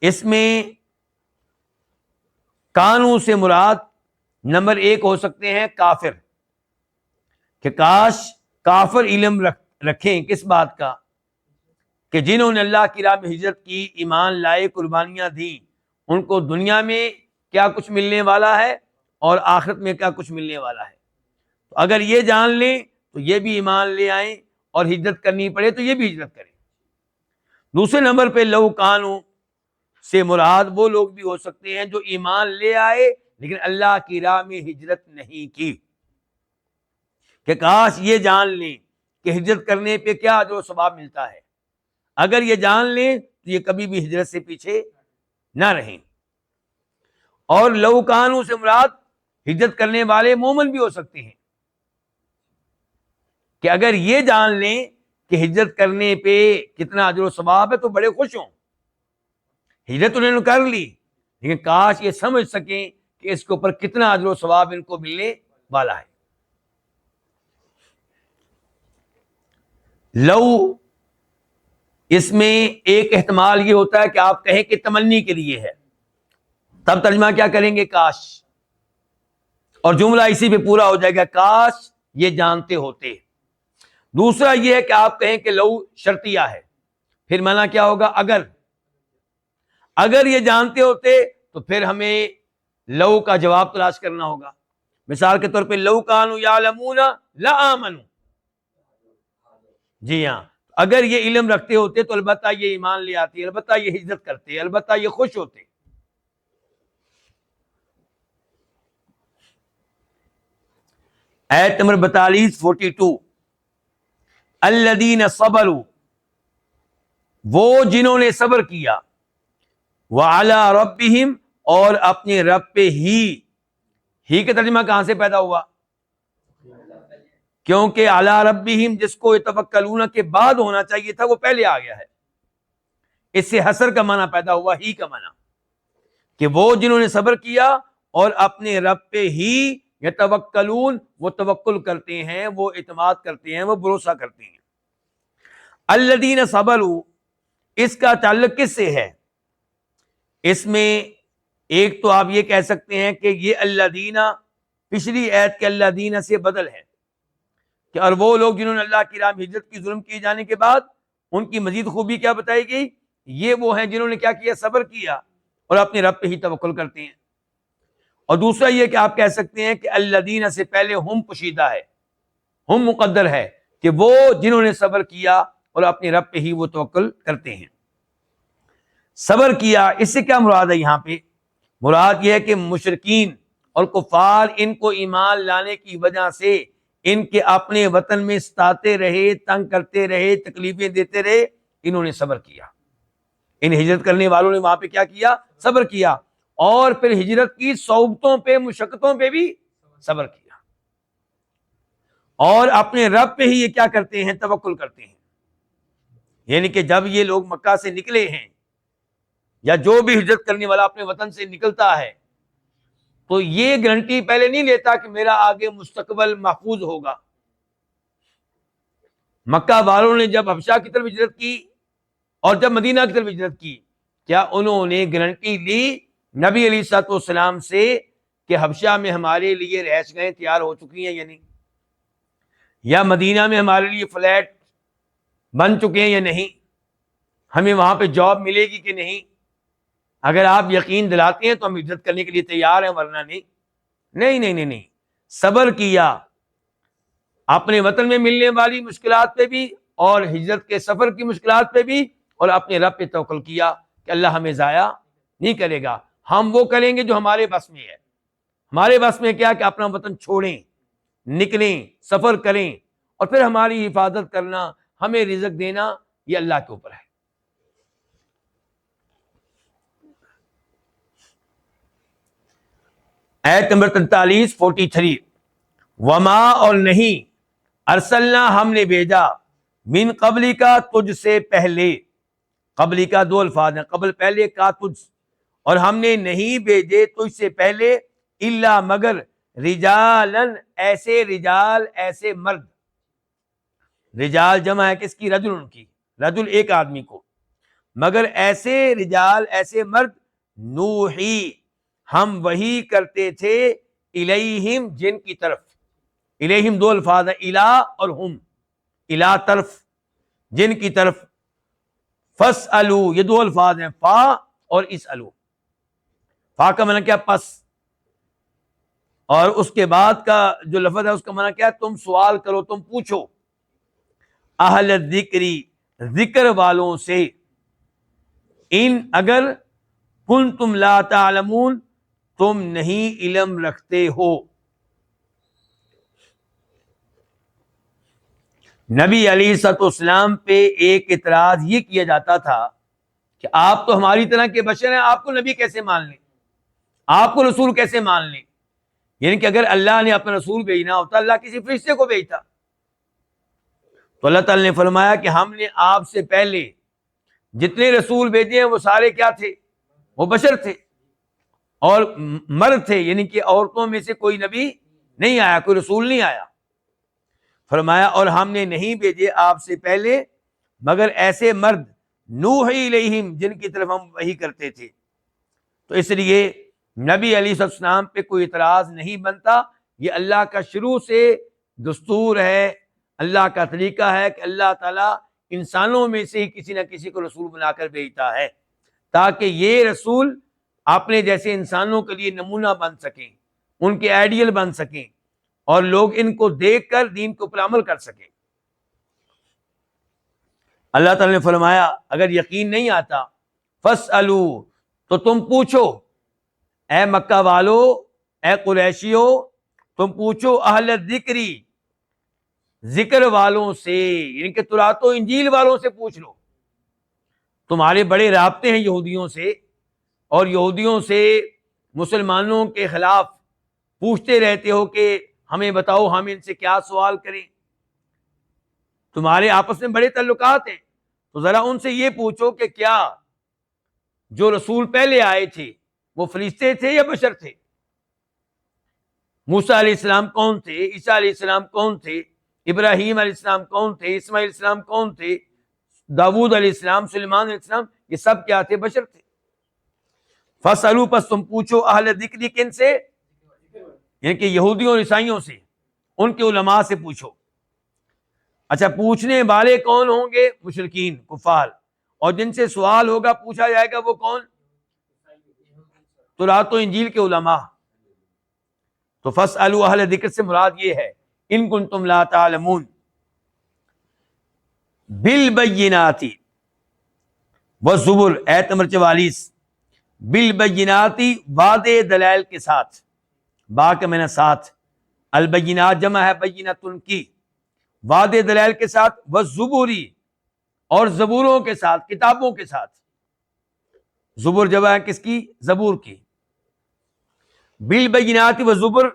اس میں کانو سے مراد نمبر 1 ہو سکتے ہیں کافر، کہ کاش کافر علم رکھیں کس بات کا، کہ جنہوں نے اللہ کی راہ میں ہجرت کی، ایمان لائے، قربانیاں دیں، ان کو دنیا میں کیا کچھ ملنے والا ہے اور آخرت میں کیا کچھ ملنے والا ہے۔ تو اگر یہ جان لیں تو یہ بھی ایمان لے آئیں، اور ہجرت کرنی پڑے تو یہ بھی ہجرت کریں۔ دوسرے نمبر پہ لو کانو سے مراد وہ لوگ بھی ہو سکتے ہیں جو ایمان لے آئے لیکن اللہ کی راہ میں ہجرت نہیں کی، کہ کاش یہ جان لیں کہ ہجرت کرنے پہ کیا اجر و ثواب ملتا ہے۔ اگر یہ جان لیں تو یہ کبھی بھی ہجرت سے پیچھے نہ رہیں۔ اور لو کانو سے مراد ہجرت کرنے والے مومن بھی ہو سکتے ہیں، کہ اگر یہ جان لیں کہ ہجرت کرنے پہ کتنا اجر و ثواب ہے تو بڑے خوش ہوں۔ ہجرت انہوں نے کر لی لیکن کاش یہ سمجھ سکیں کہ اس کے اوپر کتنا اجر و ثواب ان کو ملنے والا ہے۔ لو اس میں ایک احتمال یہ ہوتا ہے کہ آپ کہیں کہ تمنی کے لیے ہے، تب ترجمہ کیا کریں گے؟ کاش، اور جملہ اسی پہ پورا ہو جائے گا، کاش یہ جانتے ہوتے۔ دوسرا یہ ہے کہ آپ کہیں کہ لو شرطیہ ہے، پھر معنی کیا ہوگا؟ اگر یہ جانتے ہوتے تو پھر ہمیں لو کا جواب تلاش کرنا ہوگا۔ مثال کے طور پہ لو کانوا یعلمون لآمنوا، جی ہاں، اگر یہ علم رکھتے ہوتے تو البتہ یہ ایمان لے آتے، البتہ یہ ہجرت کرتے، البتہ یہ خوش ہوتے۔ آیت نمبر 42 الذین صبروا، وہ جنہوں نے صبر کیا، وعلی ربہم، اور اپنے رب پہ ہی کا ترجمہ کہاں سے پیدا ہوا؟ کیونکہ علی ربہم جس کو یتوکلون کے بعد ہونا چاہیے تھا وہ پہلے آ گیا ہے، اس سے حصر کا معنی پیدا ہوا، ہی کا معنی، کہ وہ جنہوں نے صبر کیا اور اپنے رب پہ ہی یتوکلون، وہ توکل کرتے ہیں، وہ اعتماد کرتے ہیں، وہ بھروسہ کرتے ہیں۔ الذین صبروا، اس کا تعلق کس سے ہے؟ اس میں ایک تو آپ یہ کہہ سکتے ہیں کہ یہ الذین پچھلی آیت کے الذین سے بدل ہے، کہ اور وہ لوگ جنہوں نے اللہ کی راہ میں ہجرت کی، ظلم کیے جانے کے بعد ان کی مزید خوبی کیا بتائی گئی؟ یہ وہ ہیں جنہوں نے کیا کیا؟ صبر کیا اور اپنے رب پہ ہی توکل کرتے ہیں۔ اور دوسرا یہ کہ آپ کہہ سکتے ہیں کہ الذین سے پہلے ہم پوشیدہ ہے، ہم مقدر ہے، کہ وہ جنہوں نے صبر کیا اور اپنے رب پہ ہی وہ توکل کرتے ہیں۔ صبر کیا، اس سے کیا مراد ہے؟ یہاں پہ مراد یہ ہے کہ مشرکین اور کفار ان کو ایمان لانے کی وجہ سے ان کے اپنے وطن میں ستاتے رہے، تنگ کرتے رہے، تکلیفیں دیتے رہے، انہوں نے صبر کیا۔ ان ہجرت کرنے والوں نے وہاں پہ کیا کیا؟ صبر کیا، اور پھر ہجرت کی صعوبتوں پہ، مشقتوں پہ بھی صبر کیا، اور اپنے رب پہ ہی یہ کیا کرتے ہیں؟ توکل کرتے ہیں۔ یعنی کہ جب یہ لوگ مکہ سے نکلے ہیں، یا جو بھی ہجرت کرنے والا اپنے وطن سے نکلتا ہے، تو یہ گارنٹی پہلے نہیں لیتا کہ میرا آگے مستقبل محفوظ ہوگا۔ مکہ والوں نے جب حبشہ کی طرف ہجرت کی اور جب مدینہ کی طرف ہجرت کی، کیا انہوں نے گارنٹی لی نبی علیہ الصلوۃ والسلام سے کہ حبشہ میں ہمارے لیے رہائش گاہیں تیار ہو چکی ہیں یا نہیں، یا مدینہ میں ہمارے لیے فلیٹ بن چکے ہیں یا نہیں، ہمیں وہاں پہ جاب ملے گی کہ نہیں؟ اگر آپ یقین دلاتے ہیں تو ہم ہجرت کرنے کے لیے تیار ہیں، ورنہ نہیں۔ صبر کیا اپنے وطن میں ملنے والی مشکلات پہ بھی، اور ہجرت کے سفر کی مشکلات پہ بھی، اور اپنے رب پہ توکل کیا کہ اللہ ہمیں ضائع نہیں کرے گا، ہم وہ کریں گے جو ہمارے بس میں ہے۔ ہمارے بس میں کیا کہ اپنا وطن چھوڑیں، نکلیں، سفر کریں، اور پھر ہماری حفاظت کرنا، ہمیں رزق دینا، یہ اللہ کے اوپر ہے۔ آیت نمبر 43 وما، اور نہیں، ارسلنا، ہم نے بھیجا، من قبلی کا، تجھ سے پہلے۔ قبلی کا 2 الفاظ ہیں، قبل پہلے، کا تجھ، اور ہم نے نہیں بھیجے تجھ سے پہلے، الا مگر، رجالن، ایسے رجال، ایسے مرد۔ رجال جمع ہے کس کی؟ رجل کی، رجل ایک آدمی کو، مگر ایسے رجال، ایسے مرد، نوحی، ہم وحی کرتے تھے الیہم جن کی طرف. الیہم دو الفاظ ہیں، الا اور ہم. الا طرف، جن کی طرف. فاسالو یہ دو الفاظ ہیں، فا اور اسالو. فا کا معنی کیا؟ پس. اور اس کے بعد کا جو لفظ ہے اس کا معنی کیا؟ تم سوال کرو، تم پوچھو. اہل الذکری ذکر والوں سے، ان اگر کنتم لا تعلمون تم نہیں علم رکھتے ہو. نبی علیہ الصلوۃ والسلام پہ ایک اعتراض یہ کیا جاتا تھا کہ آپ تو ہماری طرح کے بشر ہیں، آپ کو نبی کیسے مان لیں، آپ کو رسول کیسے مان لیں؟ یعنی کہ اگر اللہ نے اپنا رسول بھیجنا ہوتا اللہ کسی فرشتے کو بھیجتا. تو اللہ تعالی نے فرمایا کہ ہم نے آپ سے پہلے جتنے رسول بھیجے ہیں وہ سارے کیا تھے؟ وہ بشر تھے اور مرد تھے، یعنی کہ عورتوں میں سے کوئی نبی نہیں آیا، کوئی رسول نہیں آیا. فرمایا اور ہم نے نہیں بھیجے آپ سے پہلے مگر ایسے مرد نوحی الیہم جن کی طرف ہم وحی کرتے تھے. تو اس لیے نبی علیہ السلام پہ کوئی اعتراض نہیں بنتا. یہ اللہ کا شروع سے دستور ہے، اللہ کا طریقہ ہے کہ اللہ تعالیٰ انسانوں میں سے ہی کسی نہ کسی کو رسول بنا کر بھیجتا ہے تاکہ یہ رسول اپنے جیسے انسانوں کے لیے نمونہ بن سکیں، ان کے آئیڈیل بن سکیں اور لوگ ان کو دیکھ کر دین کے اوپر عمل کر سکیں. اللہ تعالیٰ نے فرمایا اگر یقین نہیں آتا فاسألو تو تم پوچھو، اے مکہ والو، اے قریشیو، تم پوچھو اہل ذکری ذکر والوں سے، یعنی کہ تورات و انجیل والوں سے پوچھ لو. تمہارے بڑے رابطے ہیں یہودیوں سے، اور یہودیوں سے مسلمانوں کے خلاف پوچھتے رہتے ہو کہ ہمیں بتاؤ ہم ان سے کیا سوال کریں. تمہارے آپس میں بڑے تعلقات ہیں، تو ذرا ان سے یہ پوچھو کہ کیا جو رسول پہلے آئے تھے وہ فرشتے تھے یا بشر تھے؟ موسیٰ علیہ السلام کون تھے؟ عیسیٰ علیہ السلام کون تھے؟ ابراہیم علیہ السلام کون تھے؟ اسماعیل علیہ السلام کون تھے؟ داؤد علیہ السلام، سلیمان علیہ السلام، یہ سب کیا تھے؟ بشر تھے. فاسألو پس تم پوچھو اہل ذکری کن سے؟ یعنی کہ یہودیوں اور عیسائیوں سے، ان کے علماء سے پوچھو. اچھا پوچھنے والے کون ہوں گے؟ مشرکین، کفار. اور جن سے سوال ہوگا پوچھا جائے گا وہ کون؟ تورات و انجیل کے علماء. تو فاسألوا اہل ذکر سے مراد یہ ہے ان کنتم لا تعلمون. بالبینات والزبر ایت نمبر 44. بالبینات واضح دلائل کے ساتھ، با کا معنی ساتھ، البینات جمع ہے بینۃ کی، واضح دلائل کے ساتھ، والزبوری اور زبوروں کے ساتھ، کتابوں کے ساتھ. زبور جمع ہے کس کی؟ زبور کی. بالبینات والزبر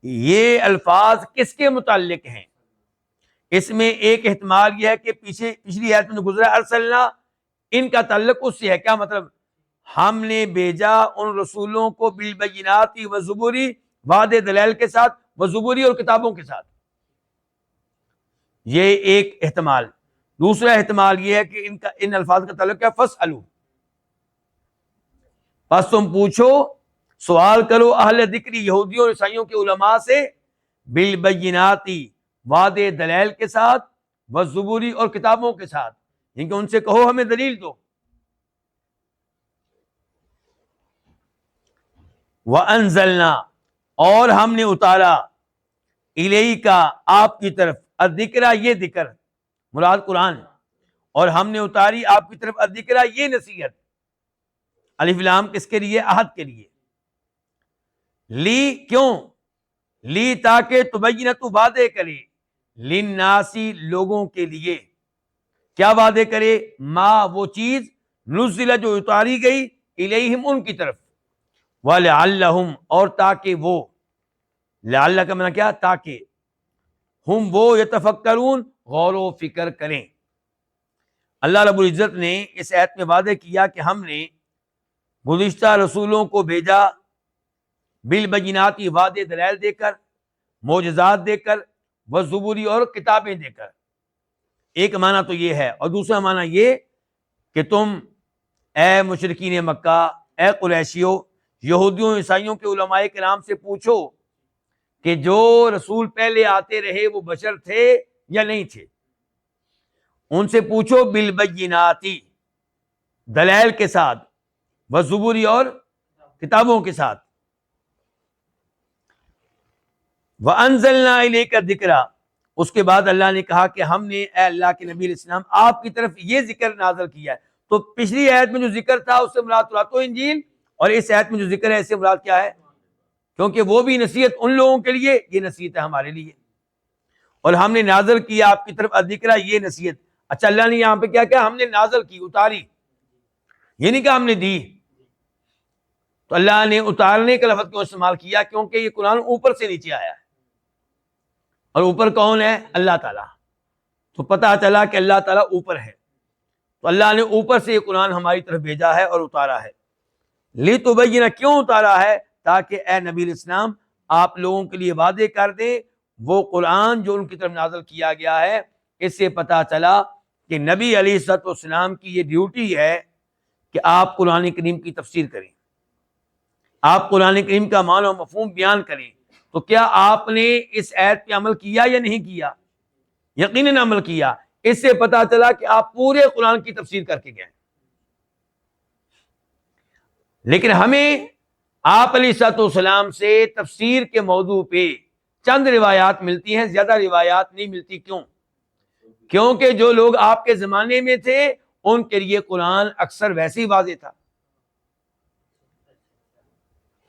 یہ الفاظ کس کے متعلق ہیں؟ اس میں ایک احتمال یہ ہے کہ پچھلی آیت میں گزرا ارسلنا، ان کا تعلق اس سے ہے. کیا مطلب؟ ہم نے بھیجا ان رسولوں کو بالبینات والزبری واضح دلائل کے ساتھ، والزبری اور کتابوں کے ساتھ. یہ ایک احتمال. دوسرا احتمال یہ ہے کہ ان الفاظ کا تعلق ہے فاسألو، پس تم پوچھو، سوال کرو اہل ذکری یہودیوں اور عیسائیوں کے علماء سے، بالبیناتی واضح دلائل کے ساتھ، والزبوری اور کتابوں کے ساتھ، یعنی کہ ان سے کہو ہمیں دلیل دو. وَأَنزَلْنَا اور ہم نے اتارا، الیک آپ کی طرف، الذکر یہ ذکر مراد قرآن، اور ہم نے اتاری آپ کی طرف الذکر یہ نصیحت. الف لام کس کے لیے؟ عہد کے لیے. لی کیوں؟ لی تاکہ تبینہ تو واضح کرے، للناسی لوگوں کے لیے. کیا واضح کرے؟ ما وہ چیز، نزل جو اتاری گئی، الیہم ان کی طرف، وَلَعَلَّهُمْ اور تاکہ وہ، لعل کا معنی کیا؟ تاکہ، ہم وہ یتفکرون غور و فکر کریں. اللہ رب العزت نے اس آیت میں واضح کیا کہ ہم نے گزشتہ رسولوں کو بھیجا بالبینات واضح دلائل دے کر، معجزات دے کر، والزبوری اور کتابیں دے کر. ایک معنی تو یہ ہے، اور دوسرا معنی یہ کہ تم اے مشرکین مکہ، اے قریشیو، یہودیوں عیسائیوں کے علماء کرام سے پوچھو کہ جو رسول پہلے آتے رہے وہ بشر تھے یا نہیں تھے، ان سے پوچھو بالبیناتی، دلائل کے ساتھ، والزبور، اور کتابوں کے ساتھ، وَأَنزَلْنَا إِلَيْكَ الذِّكْرَ، اس کے بعد اللہ نے کہا کہ ہم نے اے اللہ کے نبی علیہ السلام آپ کی طرف یہ ذکر نازل کیا ہے۔ تو پچھلی آیت میں جو ذکر تھا اس سے مراد تو انجیل، اور اس آیت میں جو ذکر ہے اس سے مراد کیا ہے؟ کیونکہ وہ بھی نصیحت ان لوگوں کے لیے، یہ نصیحت ہے ہمارے لیے، اور ہم نے نازل کیا آپ کی طرف الذکر، یہ نصیحت۔ اچھا، اللہ نے یہاں پہ کیا کیا؟ ہم نے نازل کی، اتاری، یہ نہیں کہا ہم نے دی۔ تو اللہ نے اتارنے کا لفظ کیوں استعمال کیا؟ کیونکہ یہ قرآن اوپر سے نیچے آیا ہے، اور اوپر کون ہے؟ اللہ تعالیٰ۔ تو پتہ چلا کہ اللہ تعالیٰ اوپر ہے، تو اللہ نے اوپر سے یہ قرآن ہماری طرف بھیجا ہے اور اتارا ہے۔ لِتُبَيِّنَ، کیوں اتارا ہے؟ تاکہ اے نبی علیہ السلام آپ لوگوں کے لیے واضح کر دیں وہ قرآن جو ان کی طرف نازل کیا گیا ہے۔ اس سے پتہ چلا کہ نبی علیہ السلام کی یہ ڈیوٹی ہے کہ آپ قرآن کریم کی تفسیر کریں، آپ قرآن کریم کا معنی و مفہوم بیان کریں۔ تو کیا آپ نے اس آیت پہ عمل کیا یا نہیں کیا؟ یقیناً عمل کیا۔ اس سے پتہ چلا کہ آپ پورے قرآن کی تفسیر کر کے گئے۔ لیکن ہمیں آپ علیہ السلام سے تفسیر کے موضوع پہ چند روایات ملتی ہیں، زیادہ روایات نہیں ملتی۔ کیوں؟ کیونکہ جو لوگ آپ کے زمانے میں تھے ان کے لیے قرآن اکثر ویسے ہی واضح تھا،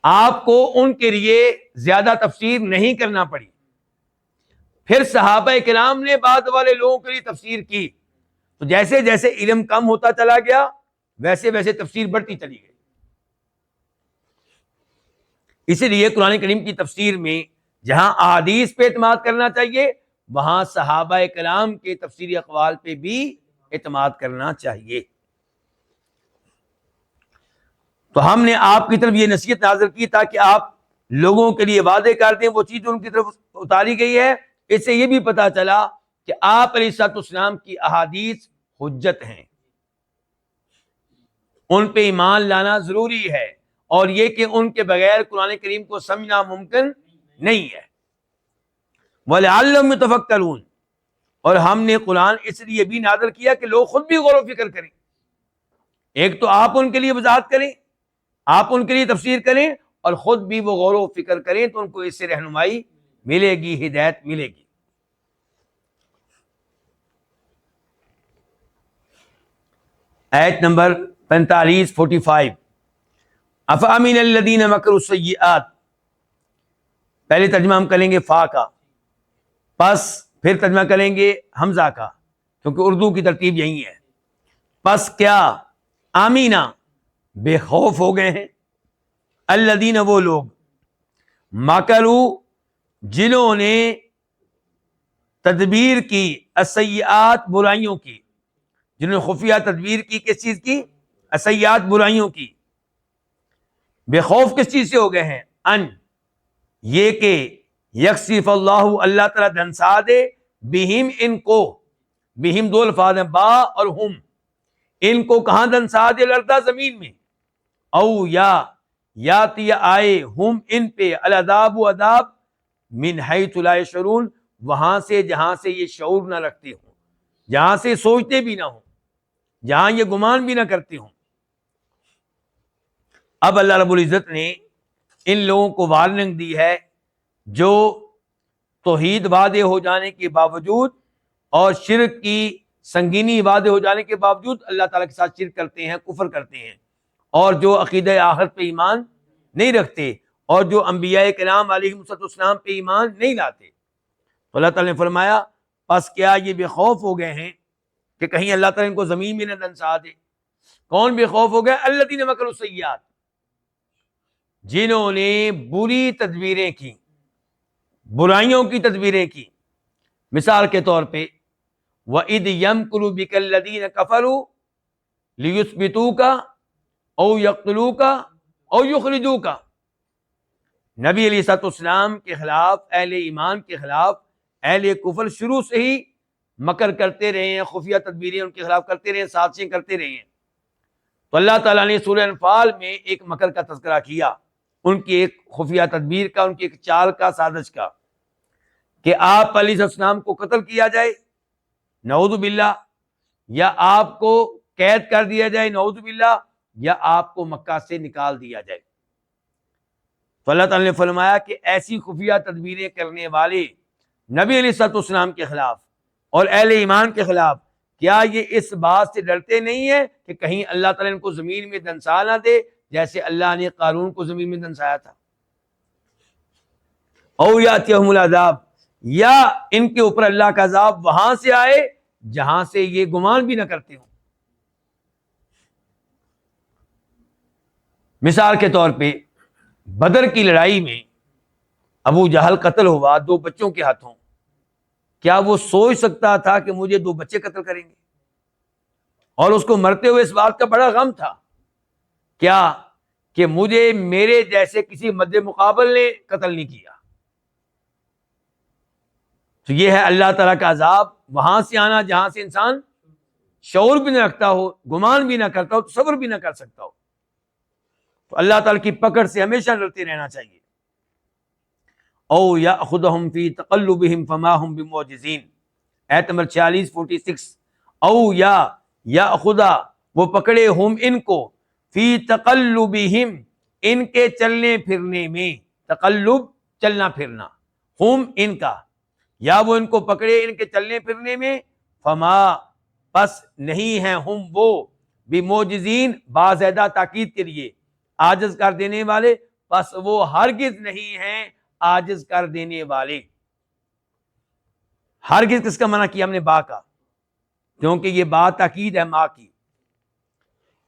آپ کو ان کے لیے زیادہ تفسیر نہیں کرنا پڑی۔ پھر صحابہ کرام نے بعد والے لوگوں کے لیے تفسیر کی، تو جیسے جیسے علم کم ہوتا چلا گیا ویسے ویسے تفسیر بڑھتی چلی گئی۔ اسی لیے قرآن کریم کی تفسیر میں جہاں احادیث پہ اعتماد کرنا چاہیے وہاں صحابہ کرام کے تفسیری اقوال پہ بھی اعتماد کرنا چاہیے۔ تو ہم نے آپ کی طرف یہ نصیحت نازل کی تاکہ آپ لوگوں کے لیے واضح کر دیں وہ چیز جو ان کی طرف اتاری گئی ہے۔ اس سے یہ بھی پتا چلا کہ آپ علیہ السلام کی احادیث حجت ہیں، ان پہ ایمان لانا ضروری ہے، اور یہ کہ ان کے بغیر قرآن کریم کو سمجھنا ممکن نہیں ہے۔ وَلَعَلَّهُمْ يَتَفَكَّرُونَ، اور ہم نے قرآن اس لیے بھی نازل کیا کہ لوگ خود بھی غور و فکر کریں۔ ایک تو آپ ان کے لیے وضاحت کریں، آپ ان کے لیے تفسیر کریں، اور خود بھی وہ غور و فکر کریں تو ان کو اس سے رہنمائی ملے گی، ہدایت ملے گی۔ آیت نمبر 45 افامن الذین مکروا السیئات، پہلے ترجمہ ہم کریں گے فا کا، پس پھر ترجمہ کریں گے حمزہ کا، کیونکہ اردو کی ترتیب یہی ہے۔ پس کیا آمینہ، بے خوف ہو گئے ہیں، الذین، وہ لوگ، مکروا، جنہوں نے تدبیر کی، السیئات، برائیوں کی، جنہوں نے خفیہ تدبیر کی، کس چیز کی؟ السیئات، برائیوں کی۔ بے خوف کس چیز سے ہو گئے ہیں؟ ان، یہ کہ یکشف اللہ، اللہ تعالیٰ دھنسا دے، بہم، ان کو، بہم دو الفاظ ہیں، با اور ہم، ان کو کہاں دھنسا دے؟ الارض، زمین میں، او یا یاتی، آئے، ہم، ان پہ، العذاب، عذاب، من حیث لا یشعرون، وہاں سے جہاں سے یہ شعور نہ رکھتے ہوں، جہاں سے سوچتے بھی نہ ہوں، جہاں یہ گمان بھی نہ کرتے ہوں۔ اب اللہ رب العزت نے ان لوگوں کو وارننگ دی ہے جو توحید واضح ہو جانے کے باوجود اور شرک کی سنگینی واضح ہو جانے کے باوجود اللہ تعالیٰ کے ساتھ شرک کرتے ہیں، کفر کرتے ہیں، اور جو عقیدہ آخرت پہ ایمان نہیں رکھتے، اور جو انبیاء کرام علیہم السلام پہ ایمان نہیں لاتے۔ تو اللہ تعالیٰ نے فرمایا پس کیا یہ بے خوف ہو گئے ہیں کہ کہیں اللہ تعالیٰ ان کو زمین میں نہ دھنسا دے؟ کون بے خوف ہو گئے؟ الذین مکروا السیئات، جنہوں نے بری تدبیریں کی، برائیوں کی تدبیریں کی۔ مثال کے طور پہ وَإِذْ يَمْكُرُ بِكَ الَّذِينَ كَفَرُوا لِيُثْبِتُوكَ أَوْ يَقْتُلُوكَ أَوْ يُخْرِجُوكَ، نبی علیہ السلام کے خلاف، اہل ایمان کے خلاف اہل کفر شروع سے ہی مکر کرتے رہے ہیں، خفیہ تدبیریں ان کے خلاف کرتے رہے ہیں، سازشیں کرتے رہے ہیں۔ تو اللہ تعالیٰ نے سورہ انفال میں ایک مکر کا تذکرہ کیا ان کی ایک خفیہ تدبیر کا، ان کی ایک چال کا، سازش کا، کہ آپ علیہ السلام کو قتل کیا جائے نعوذ باللہ، یا آپ کو قید کر دیا جائے نعوذ باللہ، یا آپ کو مکہ سے نکال دیا جائے۔ تو اللہ تعالیٰ نے فرمایا کہ ایسی خفیہ تدبیریں کرنے والے نبی علیہ السلام کے خلاف اور اہل ایمان کے خلاف، کیا یہ اس بات سے ڈرتے نہیں ہیں کہ کہیں اللہ تعالیٰ ان کو زمین میں دنسا نہ دے، جیسے اللہ نے قارون کو زمین میں دنسایا تھا؟ او یاتیہم العذاب، یا ان کے اوپر اللہ کا عذاب وہاں سے آئے جہاں سے یہ گمان بھی نہ کرتے ہوں۔ مثال کے طور پہ بدر کی لڑائی میں ابو جہل قتل ہوا 2 بچوں کے ہاتھوں، کیا وہ سوچ سکتا تھا کہ مجھے 2 بچے قتل کریں گے؟ اور اس کو مرتے ہوئے اس بات کا بڑا غم تھا، کیا کہ مجھے میرے جیسے کسی مد مقابل نے قتل نہیں کیا۔ تو یہ ہے اللہ تعالیٰ کا عذاب وہاں سے آنا جہاں سے انسان شعور بھی نہ رکھتا ہو، گمان بھی نہ کرتا ہو، تصور بھی نہ کر سکتا ہو۔ تو اللہ تعالیٰ کی پکڑ سے ہمیشہ ڈرتے رہنا چاہیے۔ او یاخذہم فی تقلبہم فما ہم بمعجزین، آیت نمبر 46 او یاخذا، وہ پکڑے ہم ان کو، فی تقلبہم، ان کے چلنے پھرنے میں، تقلب چلنا پھرنا، ہم ان کا، یا وہ ان کو پکڑے ان کے چلنے پھرنے میں، فما پس نہیں ہیں ہم وہ، بمعجزین بازیدہ تاکید کے لیے، عاجز کر دینے والے، پس وہ ہرگز نہیں ہیں عاجز کر دینے والے۔ ہرگز کس کا منع کیا ہم نے؟ با کا، کیونکہ یہ با تاکید ہے ماں کی۔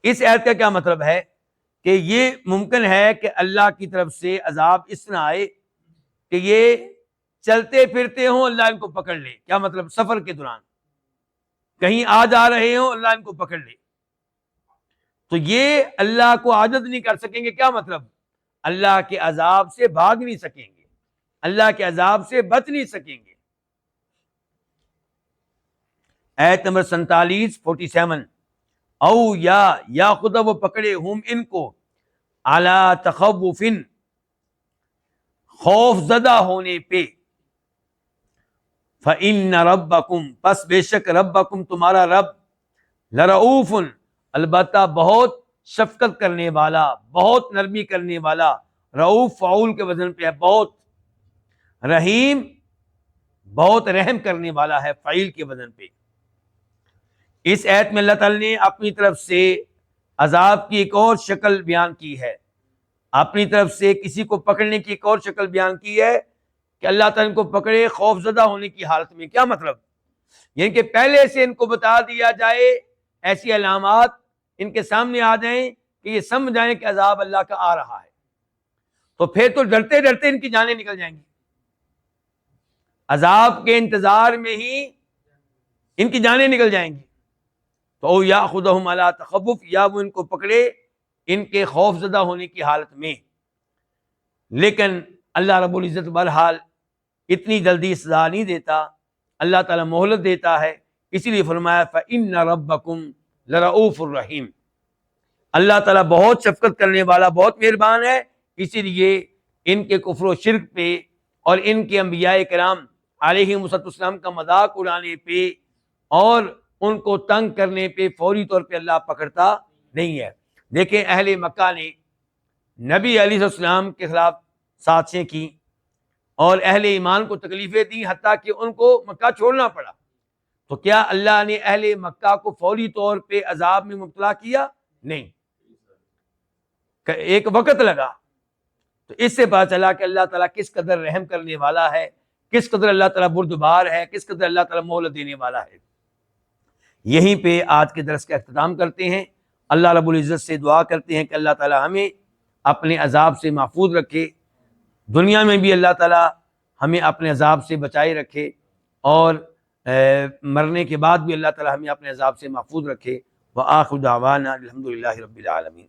اس آیت کا کیا مطلب ہے؟ کہ یہ ممکن ہے کہ اللہ کی طرف سے عذاب اس طرح آئے کہ یہ چلتے پھرتے ہوں، اللہ ان کو پکڑ لے۔ کیا مطلب؟ سفر کے دوران کہیں آ جا رہے ہوں، اللہ ان کو پکڑ لے، تو یہ اللہ کو عاجز نہیں کر سکیں گے۔ کیا مطلب؟ اللہ کے عذاب سے بھاگ نہیں سکیں گے، اللہ کے عذاب سے بچ نہیں سکیں گے۔ آیت نمبر 47 او یا خدا، وہ پکڑے ہم ان کو، علی تخوف، خوف زدہ ہونے پہ، فإن ربکم، پس بے شک ربکم تمہارا رب، لرؤوف، البتہ بہت شفقت کرنے والا، بہت نرمی کرنے والا، رؤوف فعول کے وزن پہ ہے، بہت رحیم، بہت رحم کرنے والا ہے فعیل کے وزن پہ۔ اس آیت میں اللہ تعالی نے اپنی طرف سے عذاب کی ایک اور شکل بیان کی ہے، اپنی طرف سے کسی کو پکڑنے کی ایک اور شکل بیان کی ہے کہ اللہ تعالیٰ ان کو پکڑے خوف زدہ ہونے کی حالت میں۔ کیا مطلب؟ یعنی کہ پہلے سے ان کو بتا دیا جائے، ایسی علامات ان کے سامنے آ جائیں کہ یہ سمجھ جائیں کہ عذاب اللہ کا آ رہا ہے، تو پھر تو ڈرتے ڈرتے ان کی جانیں نکل جائیں گی، عذاب کے انتظار میں ہی ان کی جانیں نکل جائیں گی۔ تو او یاخذہم علی تخوف، یا وہ ان کو پکڑے ان کے خوف زدہ ہونے کی حالت میں۔ لیکن اللہ رب العزت بہرحال اتنی جلدی سزا نہیں دیتا، اللہ تعالیٰ مہلت دیتا ہے، اسی لیے فرمایا فإن ربکم لرؤوف الرحیم، اللہ تعالیٰ بہت شفقت کرنے والا، بہت مہربان ہے۔ اسی لیے ان کے کفر و شرک پہ اور ان کے انبیاء کرام علیہم السلام کا مذاق اڑانے پہ اور ان کو تنگ کرنے پہ فوری طور پہ اللہ پکڑتا نہیں ہے۔ دیکھیں اہل مکہ نے نبی علیہ السلام کے خلاف سازشیں کی اور اہل ایمان کو تکلیفیں دیں، حتیٰ کہ ان کو مکہ چھوڑنا پڑا، تو کیا اللہ نے اہل مکہ کو فوری طور پہ عذاب میں مبتلا کیا؟ نہیں، ایک وقت لگا۔ تو اس سے پتہ چلا کہ اللہ تعالیٰ کس قدر رحم کرنے والا ہے، کس قدر اللہ تعالیٰ بردبار ہے، کس قدر اللہ تعالیٰ مہلت دینے والا ہے۔ یہیں پہ آج کے درس کا اختتام کرتے ہیں۔ اللہ رب العزت سے دعا کرتے ہیں کہ اللہ تعالیٰ ہمیں اپنے عذاب سے محفوظ رکھے، دنیا میں بھی اللہ تعالیٰ ہمیں اپنے عذاب سے بچائے رکھے، اور مرنے کے بعد بھی اللہ تعالیٰ ہمیں اپنے عذاب سے محفوظ رکھے۔ وآخر دعوانا الحمد للہ رب العالمین۔